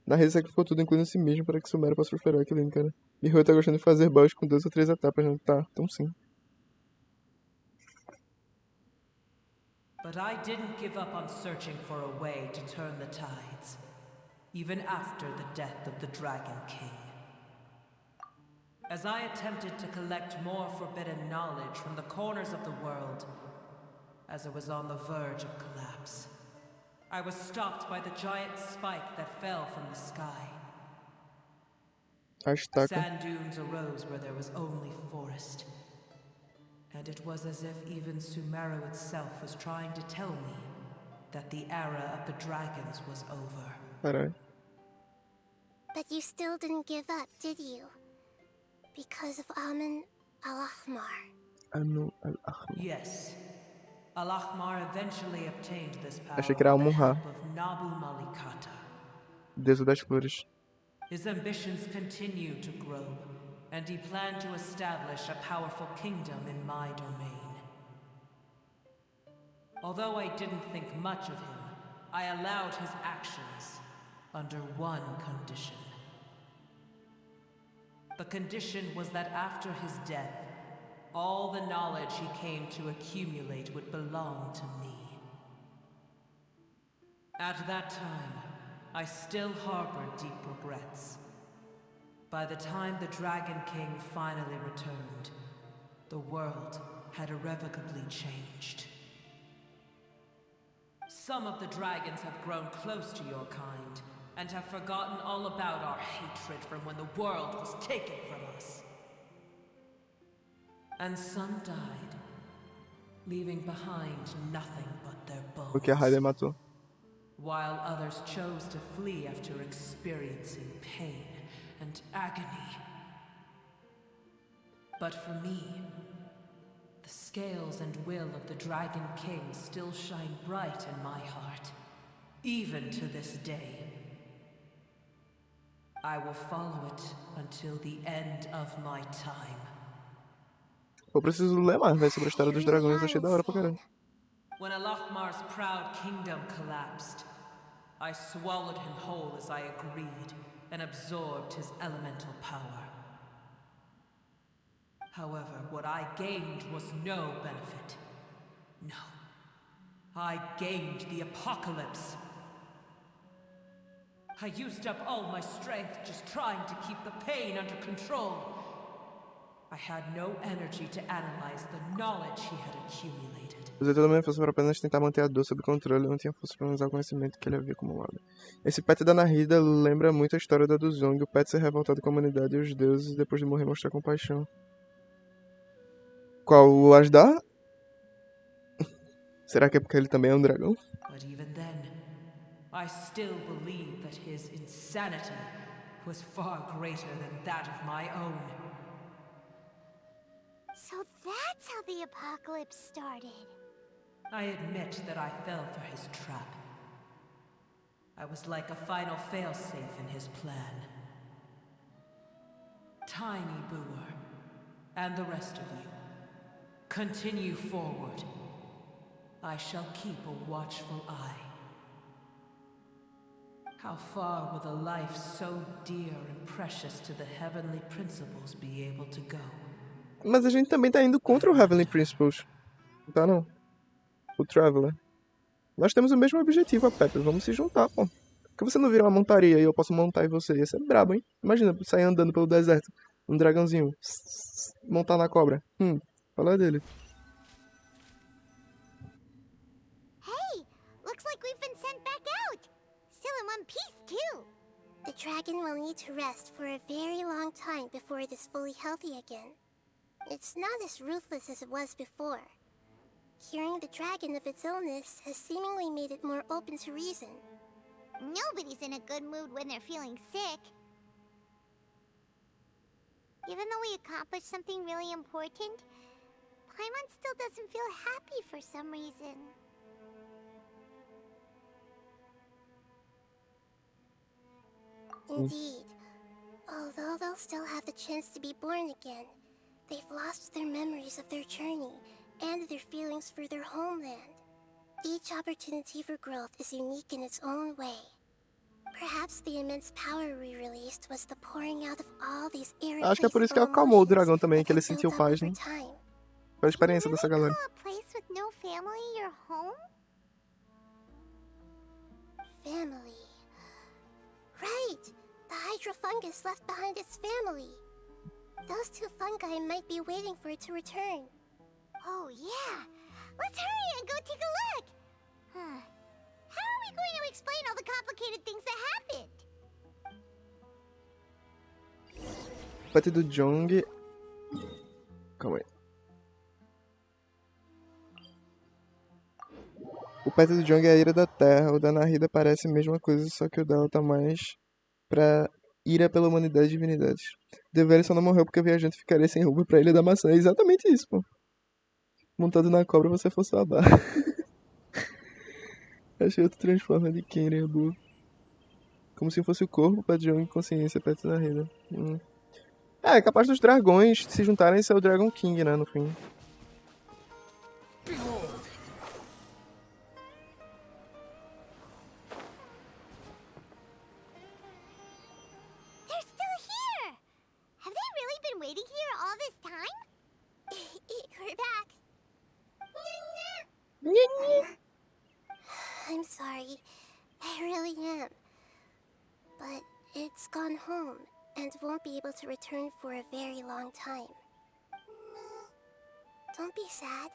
Nahida sacrificou tudo, incluindo si mesmo, para que Sumera possa prosperar. Que lindo, cara. Miho tá gostando de fazer boss com 2 ou 3 etapas, né? Tá, então sim. But I didn't give up on searching for a way to turn the tides, even after the death of the Dragon King. As I attempted to collect more forbidden knowledge from the corners of the world, as it was on the verge of collapse, I was stopped by the giant spike that fell from the sky. A estaca. Sand dunes arose where there was only forest. And it was as if even Sumeru itself was trying to tell me that the era of the dragons was over. Caralho. But you still didn't give up, did you? Because of Amun al-Ahmar. Anu al-Ahmar. Yes. Al-Ahmar eventually obtained this power Achei que era with the Al-Muha. help of Nabu Malikata. Deusa das flores. His ambitions continue to grow, and he planned to establish a powerful kingdom in my domain. Although I didn't think much of him, I allowed his actions under one condition. The condition was that after his death, all the knowledge he came to accumulate would belong to me. At that time, I still harbored deep regrets. By the time the Dragon King finally returned, the world had irrevocably changed. Some of the dragons have grown close to your kind, and have forgotten all about our hatred from when the world was taken from us. And some died, leaving behind nothing but their O que a bones. Nahida matou. While others chose to flee after experiencing pain and agony. But for me, the scales and will of the Dragon King still shine bright in my heart, even to this day. I will follow it until the end of my time. Eu preciso ler mais, velho, sobre a história dos dragões. Eu achei da hora pra caramba. When Alachmar's proud kingdom collapsed, I swallowed him whole as I agreed and absorbed his elemental power. However, what I gained was no benefit. No. I gained the apocalypse. I used up all my strength just trying to keep the pain under control. I had no energy to analyze the knowledge he had accumulated. Usei toda a minha força para apenas tentar manter a dor sob controle e não tinha força para usar o conhecimento que ele havia acumulado. Esse pet da Nahida lembra muito a história da do Zong, o pet ser revoltado com a humanidade e os deuses e depois de morrer mostrar compaixão. Qual, o Asdar? Será que é porque ele também é um dragão? But even then, I still believe that his insanity was far greater than that of my own. So that's how the apocalypse started. I admit that I fell for his trap. I was like a final failsafe in his plan. Tiny Booer, and the rest of you, continue forward. I shall keep a watchful eye. How far will a life so dear and precious to the heavenly principles be able to go? Mas a gente também tá indo contra o Heavenly Principles. Não tá não? O Traveler. Nós temos o mesmo objetivo, a Pepper. Vamos se juntar, pô. Por que você não vira uma montaria e eu posso montar em você? Ia ser brabo, hein? Imagina, sair andando pelo deserto. Um dragãozinho. Montar na cobra. Fala dele. Hey, looks like we've been sent back out. Still in one piece, too. The dragon will need to rest for a very long time before it is fully healthy again. It's not as ruthless as it was before. Curing the dragon of its illness has seemingly made it more open to reason. Nobody's in a good mood when they're feeling sick. Even though we accomplished something really important, Paimon still doesn't feel happy for some reason. Indeed. Although they'll still have the chance to be born again, they've lost their memories of their journey and their feelings for their homeland. Each opportunity for growth is unique in its own way. Perhaps the immense power we released was the pouring out of all these Acho que é por isso que acalmou o dragão também, que ele sentiu paz, né? time. Foi a experiência dessa galera. A place with no family your home? Family. Right! The Hydra fungus left behind its family. Those two fungi might be waiting for it to return. Oh yeah! Let's hurry and go take a look! How are we going to explain all the complicated things that happened? O pet do Jong... Calma aí. O pet do Jong é a ira da terra, o da Nahida parece a mesma coisa, só que o dela tá mais pra ira pela humanidade e divinidades. Dever só não morreu porque o viajante ficaria sem roupa pra ilha da maçã. É exatamente isso, pô. Montado na cobra você fosse a barra. Achei outro Transformer de Kenry, boa. Como se fosse o corpo, padrão e consciência perto da Nahida. É capaz dos dragões se juntarem e ser o Dragon King, né, no fim. They're still here! Have they really been waiting here all this time? We're back. I'm sorry. I really am. But it's gone home and won't be able to return for a very long time. Don't be sad.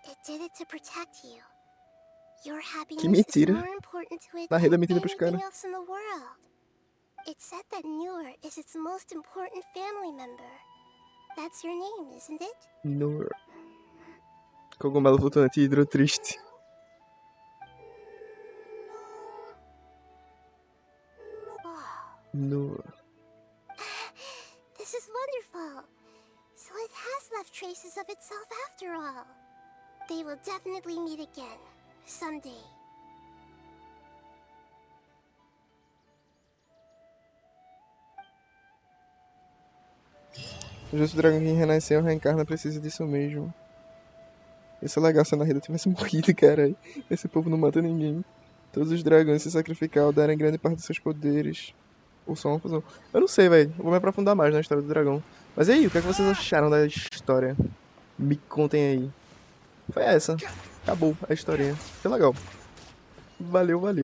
It did it to protect you. Your happiness is more important to it than anything else in the world. It's said that Noor is its most important family member. That's your name, isn't it? Noor. Cogumelo flutuante hidro triste. Noor. This is wonderful. So it has left traces of itself after all. They will definitely meet again, someday. O justo dragão que renasceu reencarna precisa disso mesmo. Isso é legal se a Nahida tivesse morrido, cara. Esse povo não mata ninguém. Todos os dragões se sacrificar ao darem grande parte dos seus poderes. Ou só uma fusão. Eu não sei, velho. Vou me aprofundar mais na história do dragão. Mas e aí, o que é que vocês acharam da história? Me contem aí. Foi essa. Acabou a historinha. Foi legal. Valeu, valeu.